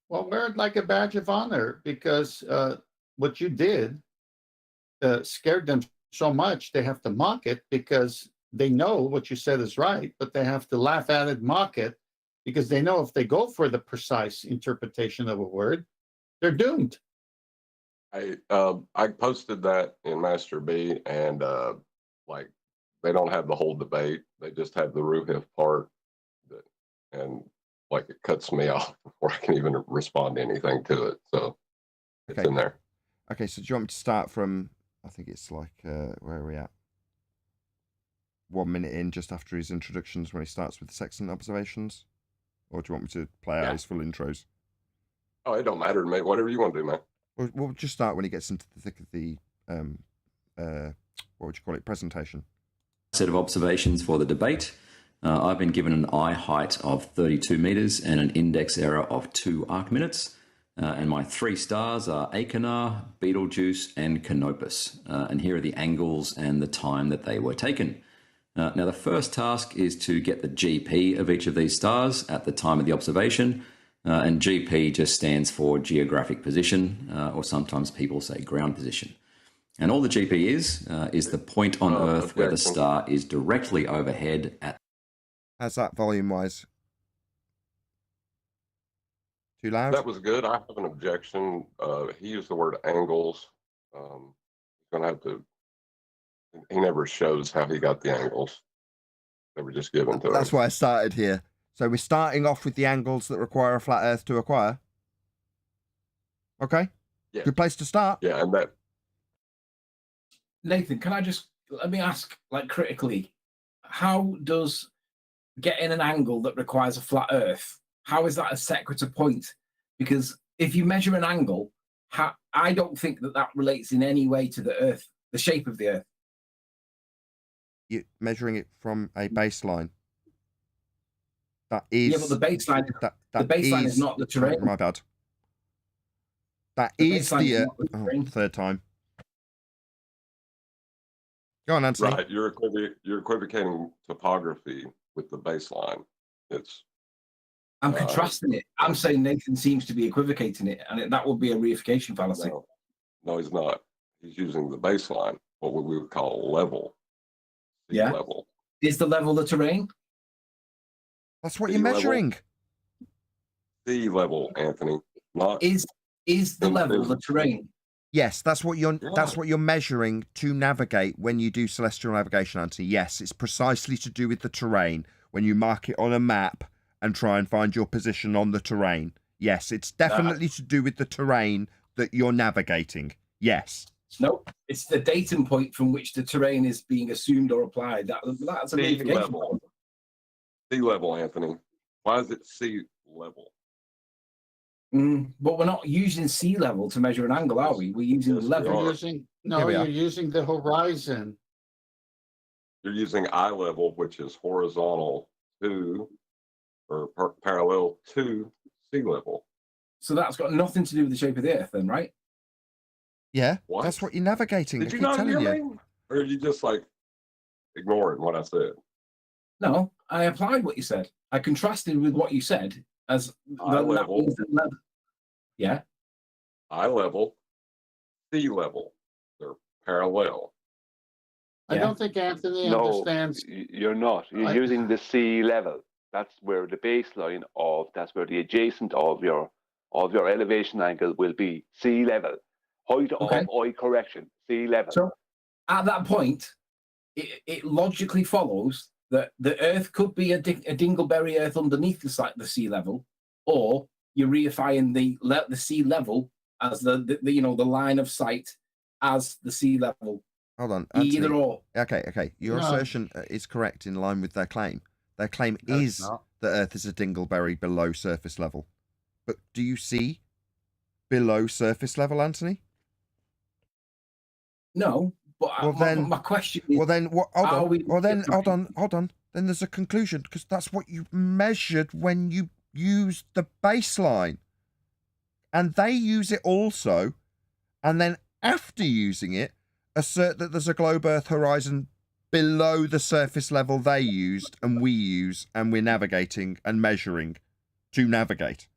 Well, wear it like a badge of honor, because what you did scared them so much they have to mock it, because they know what you said is right, but they have to laugh at it, mock it, because they know if they go for the precise interpretation of a word, they're doomed. I posted that in Master B, and like, they don't have the whole debate. They just have the Ruhif part, and like, it cuts me off before I can even respond to anything to it. So it's in there. Okay, so do you want me to start from, I think it's like, where are we at? 1 minute in, just after his introductions, when he starts with the sextant observations? Or do you want me to play out his full intros? Oh, it don't matter to me. Whatever you want to do, man. We'll just start when he gets into the thick of the, what would you call it, presentation. Set of observations for the debate. I've been given an eye height of 32 meters and an index error of 2 arc minutes. And my 3 stars are Achernar, Betelgeuse, and Canopus. And here are the angles and the time that they were taken. Now, the first task is to get the GP of each of these stars at the time of the observation. And GP just stands for geographic position, or sometimes people say ground position. And all the GP is the point on Earth where the star is directly overhead at. How's that volume-wise? Too loud? That was good. I have an objection. He used the word angles. He's going to have to. He never shows how he got the angles. They were just given to him. That's why I started here. So we're starting off with the angles that require a flat Earth to acquire. Okay. Yeah. Good place to start. Yeah, and that. Nathan, let me ask, like, critically, how does getting an angle that requires a flat Earth, how is that a sequitur point? Because if you measure an angle, I don't think that relates in any way to the Earth, the shape of the Earth. You're measuring it from a baseline. That is. Yeah, but the baseline is not the terrain. My bad. That is the third time. Go on, Anthony. Right, you're equivocating topography with the baseline. I'm contrasting it. I'm saying Nathan seems to be equivocating it, and that would be a reification fallacy. No, he's not. He's using the baseline, what we would call level. Yeah. Level. Is the level the terrain? That's what you're measuring. Sea level, Anthony. Not is the level the terrain? Yes, that's what you're measuring to navigate when you do celestial navigation, Anthony. Yes, it's precisely to do with the terrain when you mark it on a map and try and find your position on the terrain. Yes, it's definitely to do with the terrain that you're navigating. Yes. Nope, it's the datum point from which the terrain is being assumed or applied. That's a sea level. Sea level, Anthony. Why is it sea level? But we're not using sea level to measure an angle, are we? We're using the level. You're using the horizon. You're using eye level, which is horizontal to or parallel to sea level. So that's got nothing to do with the shape of the Earth, then, right? Yeah, that's what you're navigating. Did you not hear me? Or are you just like ignoring what I said? No, I applied what you said. I contrasted with what you said as eye level. Yeah. Eye level, sea level. They're parallel. I don't think Anthony understands. You're not. You're using the sea level. That's where the baseline that's where the adjacent of your of your elevation angle will be sea level. Height Okay. of eye correction, sea level. So at that point, it logically follows that the Earth could be a dingleberry Earth underneath the sea level, or you're reifying the sea level as the line of sight as the sea level. Hold on, Anthony. Either or. Okay. Your assertion is correct in line with their claim. Their claim is that Earth is a dingleberry below surface level. But do you see below surface level, Anthony? No, but my question is... Well, then, hold on. Hold on. Then there's a conclusion, because that's what you measured when you used the baseline. And they use it also, and then after using it, assert that there's a globe Earth horizon below the surface level they used and we use, and we're navigating and measuring to navigate.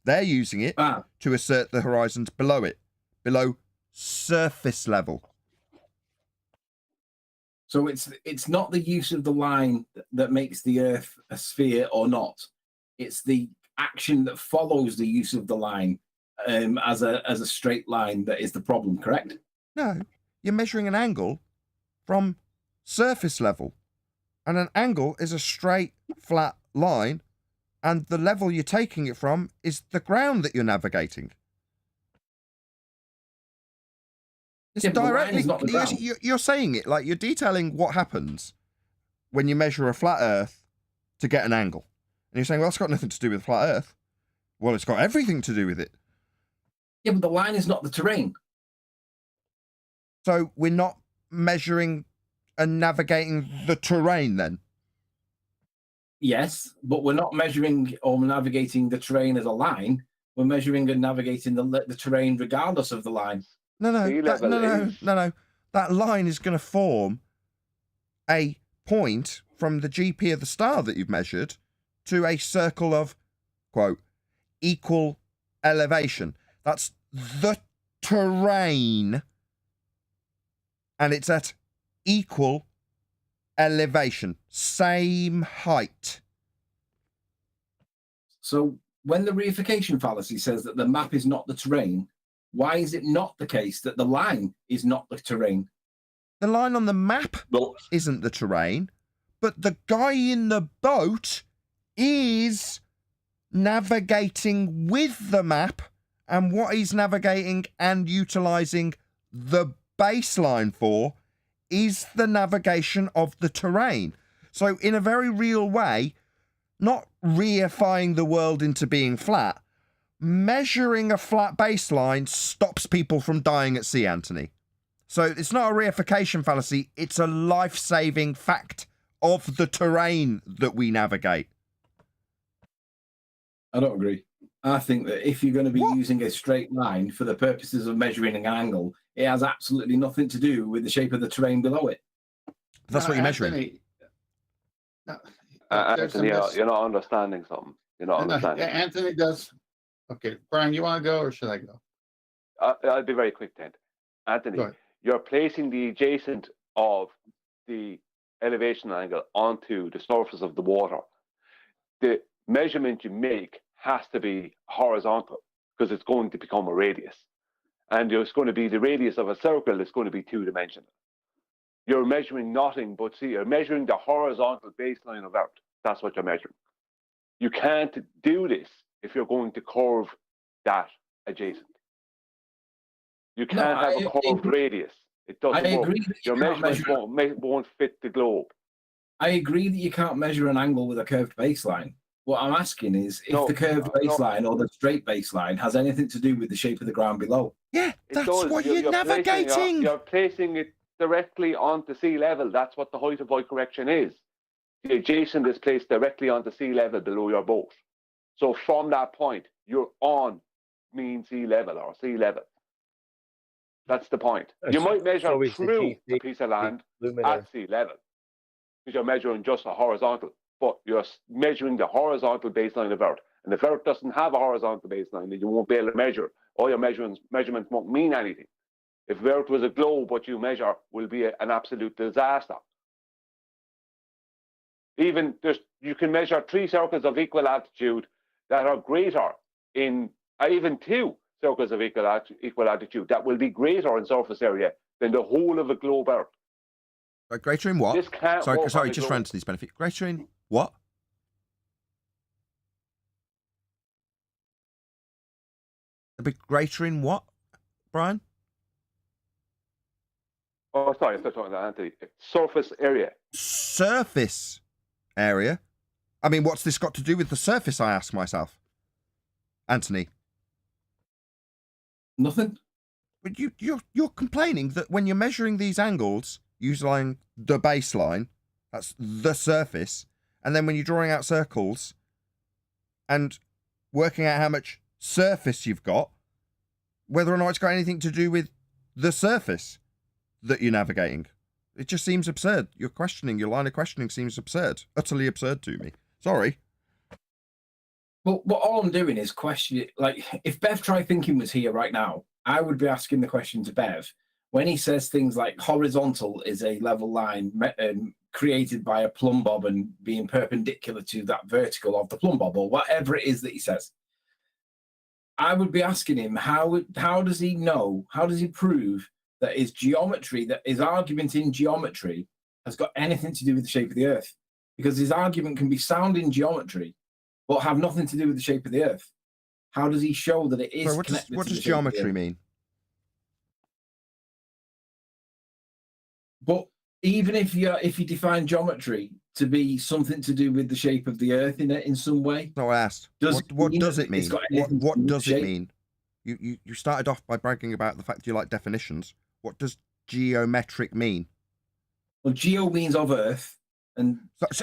They're using it to assert the horizon's below it, below surface level. So it's not the use of the line that makes the Earth a sphere or not. It's the action that follows the use of the line as a straight line that is the problem, correct? No, you're measuring an angle from surface level, and an angle is a straight, flat line, and the level you're taking it from is the ground that you're navigating. It's directly. You're saying it like you're detailing what happens when you measure a flat Earth to get an angle, and you're saying, "Well, it's got nothing to do with flat Earth." Well, it's got everything to do with it. Yeah, but the line is not the terrain. So we're not measuring and navigating the terrain then? Yes, but we're not measuring or navigating the terrain as a line. We're measuring and navigating the terrain regardless of the line. No. That line is going to form a point from the GP of the star that you've measured to a circle of, quote, equal elevation. That's the terrain, and it's at equal elevation, same height. So when the reification fallacy says that the map is not the terrain, why is it not the case that the line is not the terrain? The line on the map isn't the terrain, but the guy in the boat is navigating with the map, and what he's navigating and utilising the baseline for is the navigation of the terrain. So in a very real way, not reifying the world into being flat, measuring a flat baseline stops people from dying at sea, Anthony. So it's not a reification fallacy, it's a life-saving fact of the terrain that we navigate. I don't agree. I think that if you're going to be using a straight line for the purposes of measuring an angle, it has absolutely nothing to do with the shape of the terrain below it. That's what you're measuring. Anthony, you're not understanding something. You're not understanding. Anthony does. Okay, Brian, you want to go or should I go? I'll be very quick then. Anthony, you're placing the adjacent of the elevation angle onto the surface of the water. The measurement you make has to be horizontal because it's going to become a radius. And it's going to be the radius of a circle is going to be two-dimensional. You're measuring nothing but you're measuring the horizontal baseline of Earth. That's what you're measuring. You can't do this if you're going to curve that adjacent. You can't have a curved radius. It doesn't work. Your measurements won't fit the globe. I agree that you can't measure an angle with a curved baseline. What I'm asking is if the curved baseline or the straight baseline has anything to do with the shape of the ground below. Yeah, that's what you're navigating. You're placing it directly onto sea level. That's what the height of eye correction is. The adjacent is placed directly onto sea level below your boat. So from that point, you're on mean sea level or sea level. That's the point. You might measure through a piece of land at sea level because you're measuring just a horizontal, but you're measuring the horizontal baseline of Earth. And if Earth doesn't have a horizontal baseline, then you won't be able to measure. All your measurements won't mean anything. If Earth was a globe, what you measure will be an absolute disaster. Even you can measure 3 circles of equal altitude that are greater in even 2 circles of equal altitude that will be greater in surface area than the whole of the globe Earth. Greater in what? This can't Sorry, work sorry, on the just for globe. Anthony's benefit. Greater in what? A bit greater in what, Brian? Oh, sorry, I'm talking about Anthony. Surface area. Surface area? I mean, what's this got to do with the surface, I ask myself? Anthony. Nothing. But you're complaining that when you're measuring these angles, using the baseline, that's the surface, and then when you're drawing out circles and working out how much surface you've got, whether or not it's got anything to do with the surface that you're navigating. It just seems absurd. Your line of questioning seems absurd. Utterly absurd to me. Sorry. Well, all I'm doing is question it. Like, if Bev Try Thinking was here right now, I would be asking the question to Bev. When he says things like horizontal is a level line created by a plumb bob and being perpendicular to that vertical of the plumb bob, or whatever it is that he says, I would be asking him, how does he know, how does he prove that his geometry, that his argument in geometry has got anything to do with the shape of the Earth? Because his argument can be sound in geometry, but have nothing to do with the shape of the Earth. How does he show that it is Sorry, connected what to does the shape of the geometry Earth? mean? But even if you define geometry to be something to do with the shape of the Earth in some way, No, I asked. What does it mean? What does it mean? You started off by bragging about the fact you like definitions. What does geometric mean? Well, geo means of Earth, and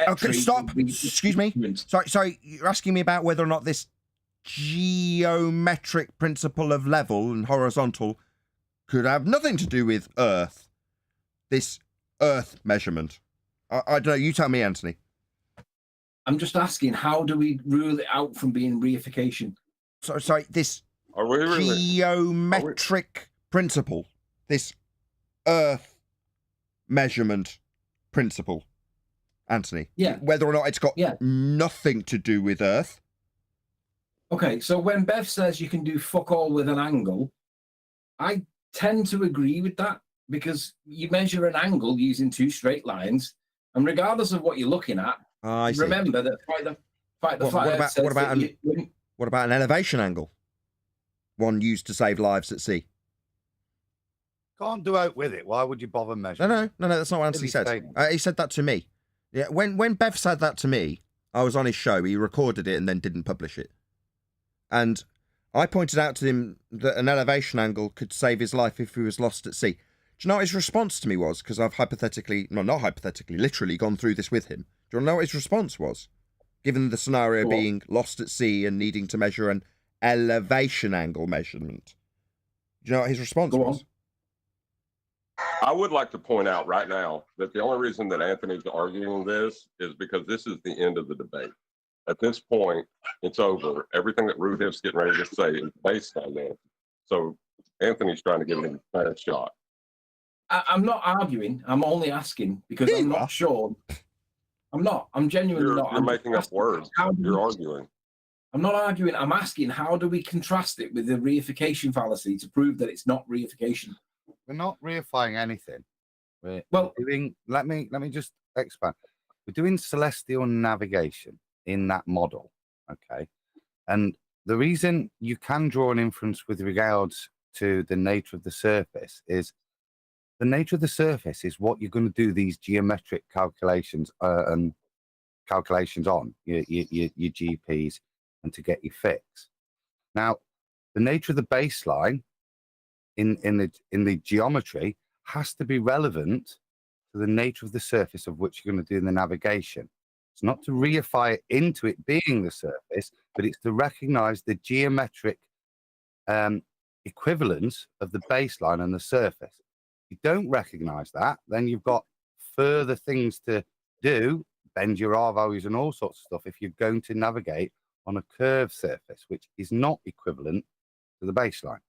okay, stop. Excuse me. Sorry. You're asking me about whether or not this geometric principle of level and horizontal could have nothing to do with Earth. This Earth measurement. I don't know. You tell me, Anthony. I'm just asking, how do we rule it out from being reification? Sorry, this really? geometric principle, this Earth measurement principle, Anthony. Yeah. Whether or not it's got nothing to do with Earth. Okay, so when Bev says you can do fuck all with an angle, I tend to agree with that, because you measure an angle using 2 straight lines, and regardless of what you're looking at, remember that what about an elevation angle? One used to save lives at sea. Can't do out with it. Why would you bother measuring? No, that's not what Anthony said. He said that to me. Yeah, when Bev said that to me, I was on his show. He recorded it and then didn't publish it. And I pointed out to him that an elevation angle could save his life if he was lost at sea. Do you know what his response to me was? Because I've literally gone through this with him. Do you want to know what his response was? Given the scenario being lost at sea and needing to measure an elevation angle measurement. Do you know what his response was? I would like to point out right now that the only reason that Anthony's arguing this is because this is the end of the debate. At this point, it's over. Everything that Ruhiv's getting ready to say is based on this. So Anthony's trying to give him a fair shot. I'm not arguing. I'm only asking because I'm not sure. I'm not. I'm genuinely not. You're making up words. You're arguing. I'm not arguing. I'm asking, how do we contrast it with the reification fallacy to prove that it's not reification? We're not reifying anything. We're doing. Let me just expand. We're doing celestial navigation in that model, okay? And the reason you can draw an inference with regards to the nature of the surface is the nature of the surface is what you're going to do these geometric calculations on your GPs and to get your fix. Now, the nature of the baseline in the geometry has to be relevant to the nature of the surface of which you're going to do the navigation. It's not to reify it into it being the surface, but it's to recognize the geometric equivalence of the baseline and the surface. If you don't recognize that, then you've got further things to do, bend your R values and all sorts of stuff if you're going to navigate on a curved surface, which is not equivalent to the baseline.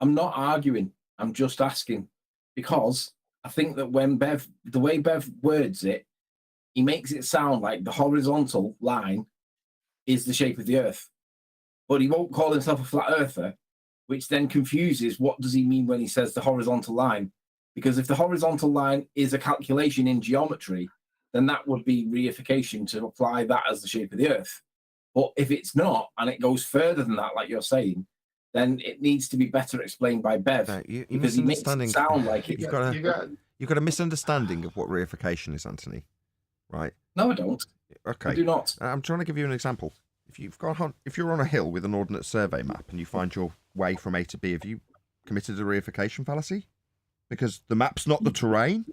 I'm not arguing. I'm just asking because I think that when the way Bev words it, he makes it sound like the horizontal line is the shape of the Earth, but he won't call himself a flat earther, which then confuses what does he mean when he says the horizontal line. Because if the horizontal line is a calculation in geometry, then that would be reification to apply that as the shape of the Earth. But if it's not, and it goes further than that, like you're saying, then it needs to be better explained by Bev. No, because he makes it sound like you've got a misunderstanding of what reification is, Anthony. Right? No, I don't. Okay. I do not. I'm trying to give you an example. If you're on a hill with an ordnance survey map and you find your way from A to B, have you committed a reification fallacy? Because the map's not the terrain?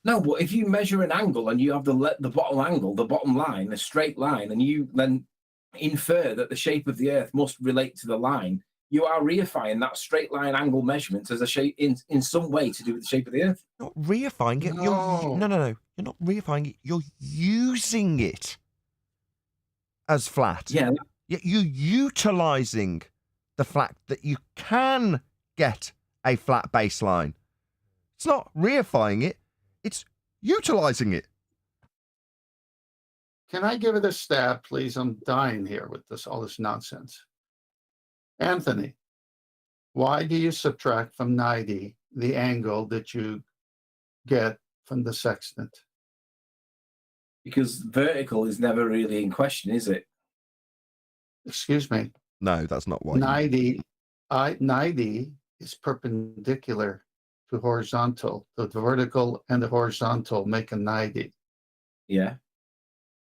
No, but if you measure an angle and you have the bottom angle, the bottom line, a straight line, and you then infer that the shape of the Earth must relate to the line, you are reifying that straight line angle measurement as a shape in some way to do with the shape of the Earth. Not reifying it. No. No. You're not reifying it. You're using it as flat. Yeah. You're utilizing the fact that you can get a flat baseline. It's not reifying it. It's utilizing it. Can I give it a stab, please? I'm dying here with all this nonsense. Anthony, why do you subtract from 90 the angle that you get from the sextant? Because vertical is never really in question, is it? Excuse me. No, that's not why. 90 is perpendicular to horizontal. The vertical and the horizontal make a 90. Yeah.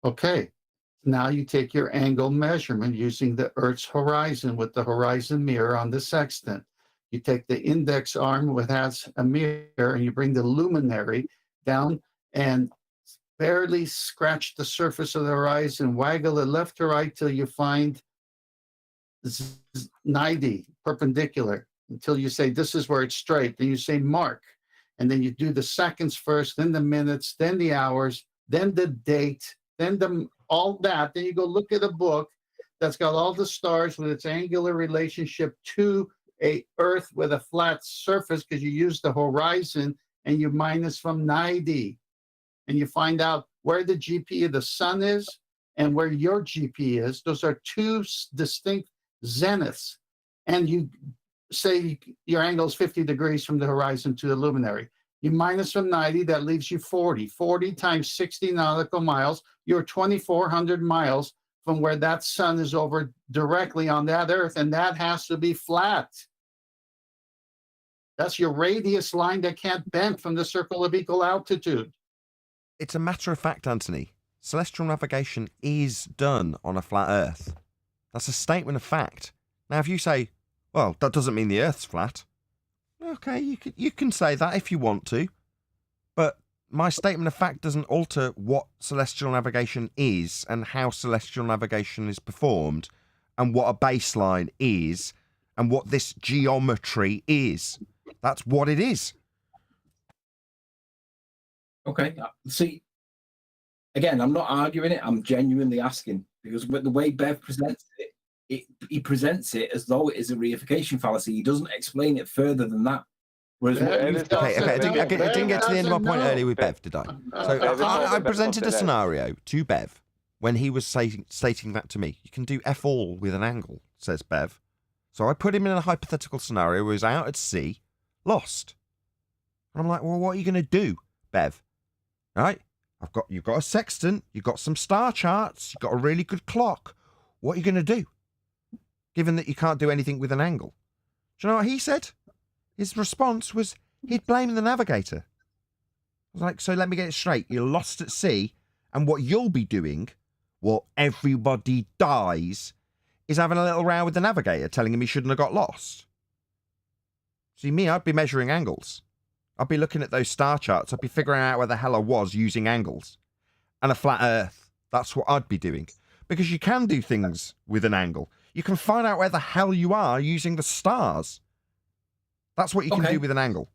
Okay. Now you take your angle measurement using the Earth's horizon with the horizon mirror on the sextant. You take the index arm, which has a mirror, and you bring the luminary down and barely scratch the surface of the horizon, waggle it left to right till you find 90 perpendicular, until you say this is where it's straight. Then you say mark, and then you do the seconds first, then the minutes, then the hours, then the date, then all that. Then you go look at a book that's got all the stars with its angular relationship to a Earth with a flat surface, because you use the horizon and you minus from 90, and you find out where the GP of the sun is and where your GP is. Those are two distinct zeniths, and you say your angle is 50 degrees from the horizon to the luminary. You minus from 90, that leaves you 40. 40 times 60 nautical miles, you're 2,400 miles from where that sun is over directly on that Earth, and that has to be flat. That's your radius line that can't bend from the circle of equal altitude. It's a matter of fact, Anthony. Celestial navigation is done on a flat Earth. That's a statement of fact. Now, if you say, well, that doesn't mean the Earth's flat. Okay, you can say that if you want to. But my statement of fact doesn't alter what celestial navigation is and how celestial navigation is performed and what a baseline is and what this geometry is. That's what it is. Okay, see, again, I'm not arguing it. I'm genuinely asking, because with the way Bev presents it, he presents it as though it is a reification fallacy. He doesn't explain it further than that. Whereas I didn't get to the end of my point earlier with Bev, did I? So I presented a scenario to Bev when he was stating that to me. You can do F all with an angle, says Bev. So I put him in a hypothetical scenario where he's out at sea, lost. And I'm like, well, what are you going to do, Bev? Right? You've got a sextant, you've got some star charts, you've got a really good clock. What are you going to do? Given that you can't do anything with an angle. Do you know what he said? His response was he'd blame the navigator. I was like, so let me get it straight. You're lost at sea, and what you'll be doing, what everybody dies, is having a little row with the navigator, telling him he shouldn't have got lost. See, me, I'd be measuring angles. I'd be looking at those star charts. I'd be figuring out where the hell I was using angles. And a flat Earth, that's what I'd be doing. Because you can do things with an angle. You can find out where the hell you are using the stars. That's what you can do with an angle.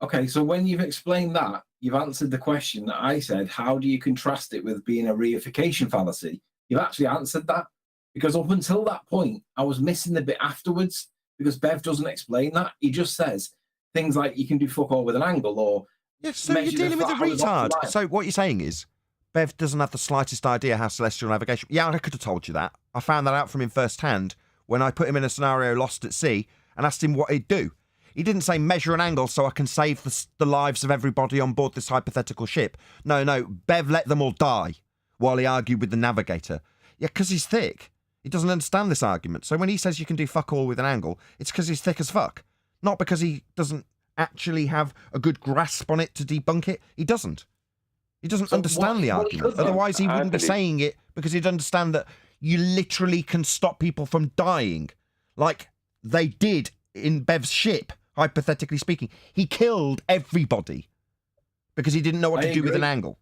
Okay, so when you've explained that, you've answered the question that I said, how do you contrast it with being a reification fallacy? You've actually answered that. Because up until that point, I was missing the bit afterwards, because Bev doesn't explain that. He just says things like you can do fuck all with an angle, or Yeah, so you're measure the dealing with a horizontal retard. line. So what you're saying is, Bev doesn't have the slightest idea how celestial navigation... Yeah, I could have told you that. I found that out from him firsthand when I put him in a scenario lost at sea and asked him what he'd do. He didn't say measure an angle so I can save the lives of everybody on board this hypothetical ship. No, Bev let them all die while he argued with the navigator. Yeah, because he's thick. He doesn't understand this argument. So when he says you can do fuck all with an angle, it's because he's thick as fuck. Not because he doesn't actually have a good grasp on it to debunk it. He doesn't. He doesn't understand the argument. Otherwise, he wouldn't be saying it, because he'd understand that you literally can stop people from dying, like they did in Bev's ship, hypothetically speaking. He killed everybody because he didn't know what to do with an angle.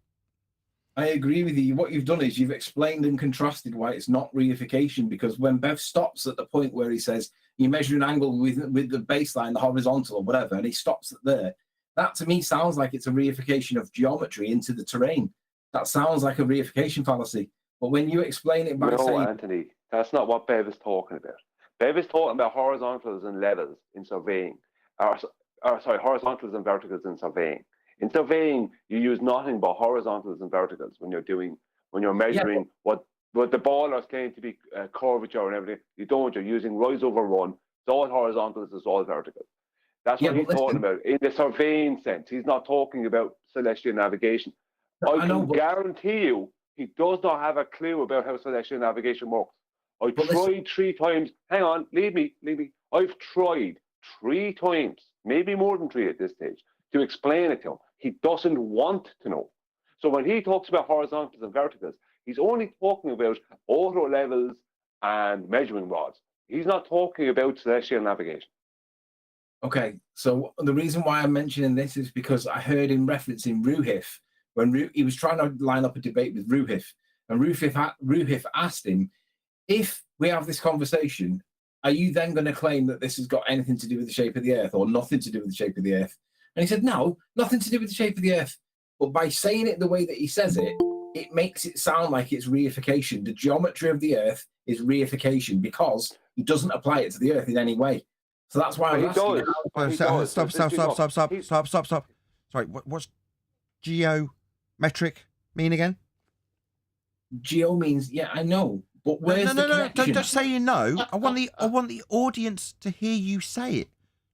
I agree with you. What you've done is you've explained and contrasted why it's not reification, because when Bev stops at the point where he says you measure an angle with the baseline, the horizontal or whatever, and he stops it there, that to me sounds like it's a reification of geometry into the terrain. That sounds like a reification fallacy. But when you explain it by saying... Anthony, that's not what Bev is talking about. Bev is talking about horizontals and levels in surveying. Sorry, horizontals and verticals in surveying. In surveying, you use nothing but horizontals and verticals when you're measuring what the ballers claim to be curvature and everything. You don't. You're using rise over run. It's all horizontals. It's all verticals. That's what he's talking about in the surveying sense. He's not talking about celestial navigation. I can guarantee you, he does not have a clue about how celestial navigation works. I tried 3 times. Hang on, leave me. I've tried 3 times, maybe more than 3 at this stage, to explain it to him. He doesn't want to know. So when he talks about horizontals and verticals, he's only talking about auto levels and measuring rods. He's not talking about celestial navigation. Okay, so the reason why I'm mentioning this is because I heard him referencing Ruhif when he was trying to line up a debate with Ruhif, and Ruhif asked him, if we have this conversation, are you then going to claim that this has got anything to do with the shape of the Earth or nothing to do with the shape of the Earth? And he said, no, nothing to do with the shape of the Earth. But by saying it the way that he says it, it makes it sound like it's reification. The geometry of the Earth is reification because he doesn't apply it to the Earth in any way. So that's why I'm asking. Stop. Sorry, what's geometric mean again? Geo means, yeah, I know. But where's the connection? Don't say you know. I want the audience to hear you say it.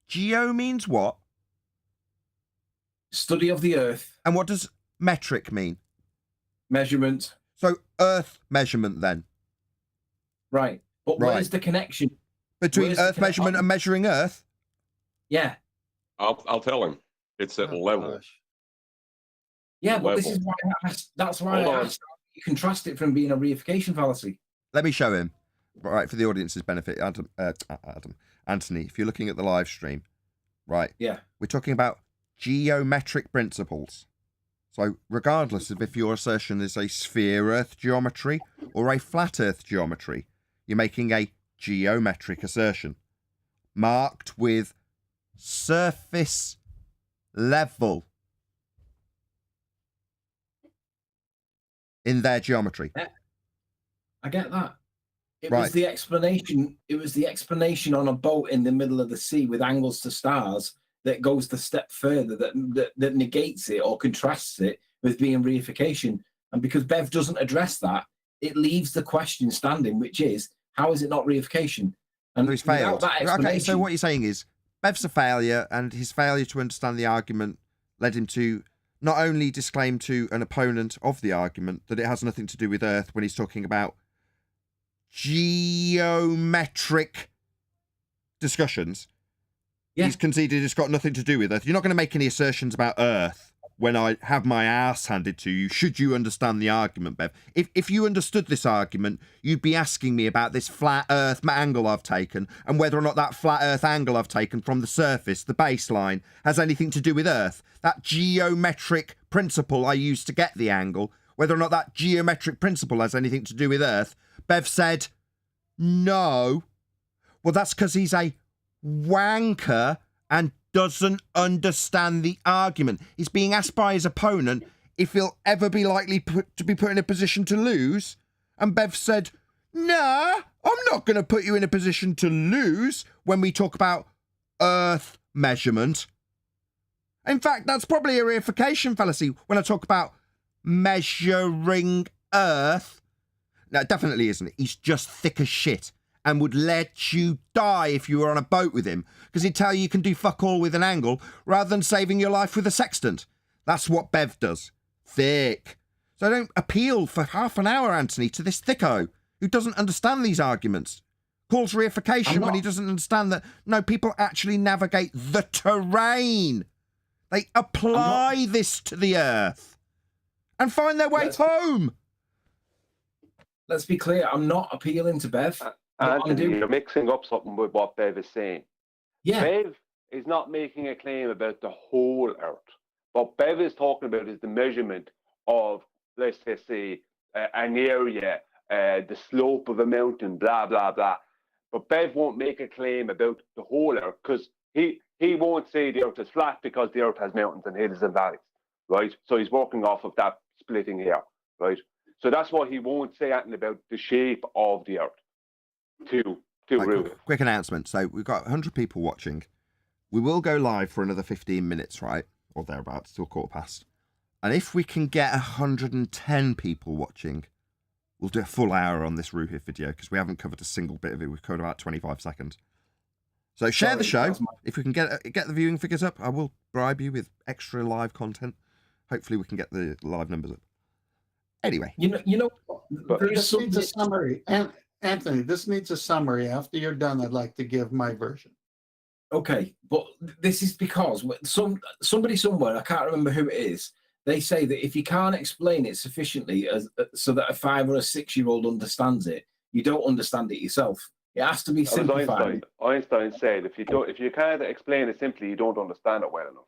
Geo means what? Study of the Earth. And what does metric mean? Measurement. So Earth measurement then. Right. But where's the connection? Between Earth measurement and measuring Earth? Yeah. I'll tell him. It's at level. Yeah, but this is why that's why I asked you contrast it from being a reification fallacy. Let me show him. Right, for the audience's benefit, Anthony, if you're looking at the live stream, right? Yeah. We're talking about geometric principles. So regardless of if your assertion is a sphere Earth geometry or a flat Earth geometry, you're making a geometric assertion marked with surface level in their geometry. Yeah, I get that. It was the explanation. It was the explanation on a boat in the middle of the sea with angles to stars that goes the step further, that negates it or contrasts it with being reification. And because Bev doesn't address that, it leaves the question standing, which is, how is it not reification? And he's failed. Okay, so what you're saying is Bev's a failure, and his failure to understand the argument led him to not only disclaim to an opponent of the argument that it has nothing to do with Earth when he's talking about geometric discussions. Yeah. He's conceded it's got nothing to do with Earth. You're not going to make any assertions about Earth when I have my ass handed to you, should you understand the argument, Bev. If you understood this argument, you'd be asking me about this flat Earth angle I've taken and whether or not that flat Earth angle I've taken from the surface, the baseline, has anything to do with Earth. That geometric principle I used to get the angle, whether or not that geometric principle has anything to do with Earth. Bev said, no. Well, that's because he's a wanker and doesn't understand the argument. He's being asked by his opponent if he'll ever be likely to be put in a position to lose. And Bev said, nah, I'm not going to put you in a position to lose when we talk about Earth measurement. In fact, that's probably a reification fallacy when I talk about measuring Earth. No, it definitely isn't. He's just thick as shit and would let you die if you were on a boat with him because he'd tell you can do fuck all with an angle rather than saving your life with a sextant. That's what Bev does. Thick. So don't appeal for half an hour, Anthony, to this thicko who doesn't understand these arguments. Calls reification when he doesn't understand that, no, people actually navigate the terrain. They apply this to the Earth and find their way home. Let's be clear, I'm not appealing to Bev. Anthony, you're mixing up something with what Bev is saying. Yeah. Bev is not making a claim about the whole Earth. What Bev is talking about is the measurement of, let's just say, an area, the slope of a mountain, blah, blah, blah. But Bev won't make a claim about the whole Earth because he won't say the Earth is flat because the Earth has mountains and hills and valleys, right? So he's working off of that splitting here, right? So that's why he won't say anything about the shape of the Earth. Quick announcement. So we've got 100 people watching. We will go live for another 15 minutes, right? Or thereabouts, till 1:15. And if we can get 110 people watching, we'll do a full hour on this Ruhif video because we haven't covered a single bit of it. We've covered about 25 seconds. So share the show. If we can get the viewing figures up, I will bribe you with extra live content. Hopefully we can get the live numbers up. Anyway. You know, this needs a summary. Anthony, this needs a summary. After you're done, I'd like to give my version. Okay, but this is because somebody somewhere, I can't remember who it is, they say that if you can't explain it sufficiently so that a 5 or a 6-year-old understands it, you don't understand it yourself. It has to be simplified. Einstein said, if you can't explain it simply, you don't understand it well enough.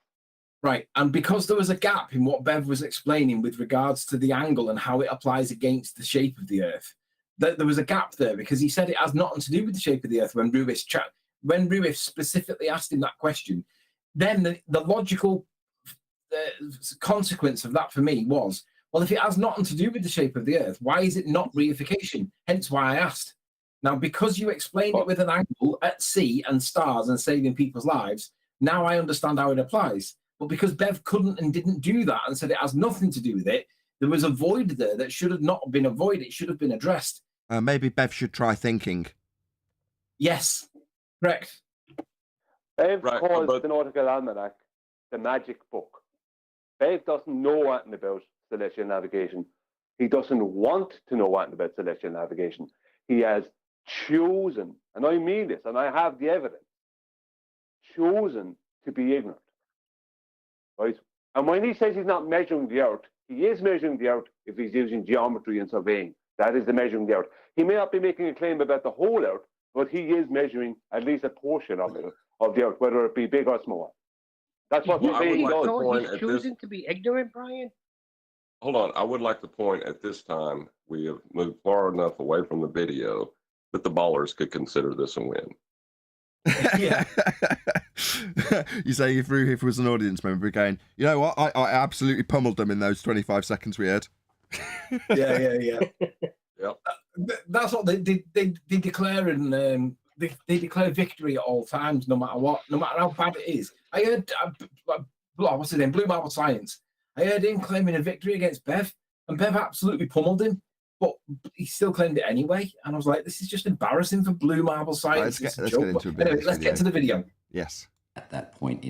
Right, and because there was a gap in what Bev was explaining with regards to the angle and how it applies against the shape of the Earth, there was a gap there because he said it has nothing to do with the shape of the Earth when Ruhif specifically asked him that question. Then the logical consequence of that for me was, well, if it has nothing to do with the shape of the Earth, why is it not reification? Hence why I asked. Now, because you explained it with an angle at sea and stars and saving people's lives, now I understand how it applies. But because Bev couldn't and didn't do that and said it has nothing to do with it, there was a void there that should have not been a void. It should have been addressed. Maybe Bev should try thinking. Yes, correct. Bev calls the Nautical Almanac the magic book. Bev doesn't know anything about celestial navigation. He doesn't want to know anything about celestial navigation. He has chosen, and I mean this, and I have the evidence, chosen to be ignorant. Right? And when he says he's not measuring the Earth, he is measuring the Earth if he's using geometry and surveying. That is the measuring the Earth. He may not be making a claim about the whole Earth, but he is measuring at least a portion of it, of the Earth, whether it be big or small. That's what he's saying. He's choosing to be ignorant, Brian? Hold on. I would like to point at this time, we have moved far enough away from the video that the ballers could consider this a win. Yeah. You say if Ruhif was an audience member going, you know what, I absolutely pummeled them in those 25 seconds we had. Yeah. Yep. That's what they declare, and they declare victory at all times, no matter what, no matter how bad it is. I heard what's his name, Blue Marble Science. I heard him claiming a victory against Bev, and Bev absolutely pummeled him, but he still claimed it anyway. And I was like, this is just embarrassing for Blue Marble Science. Let's get into a bit. Anyway, let's get to the video. Yes. At that point in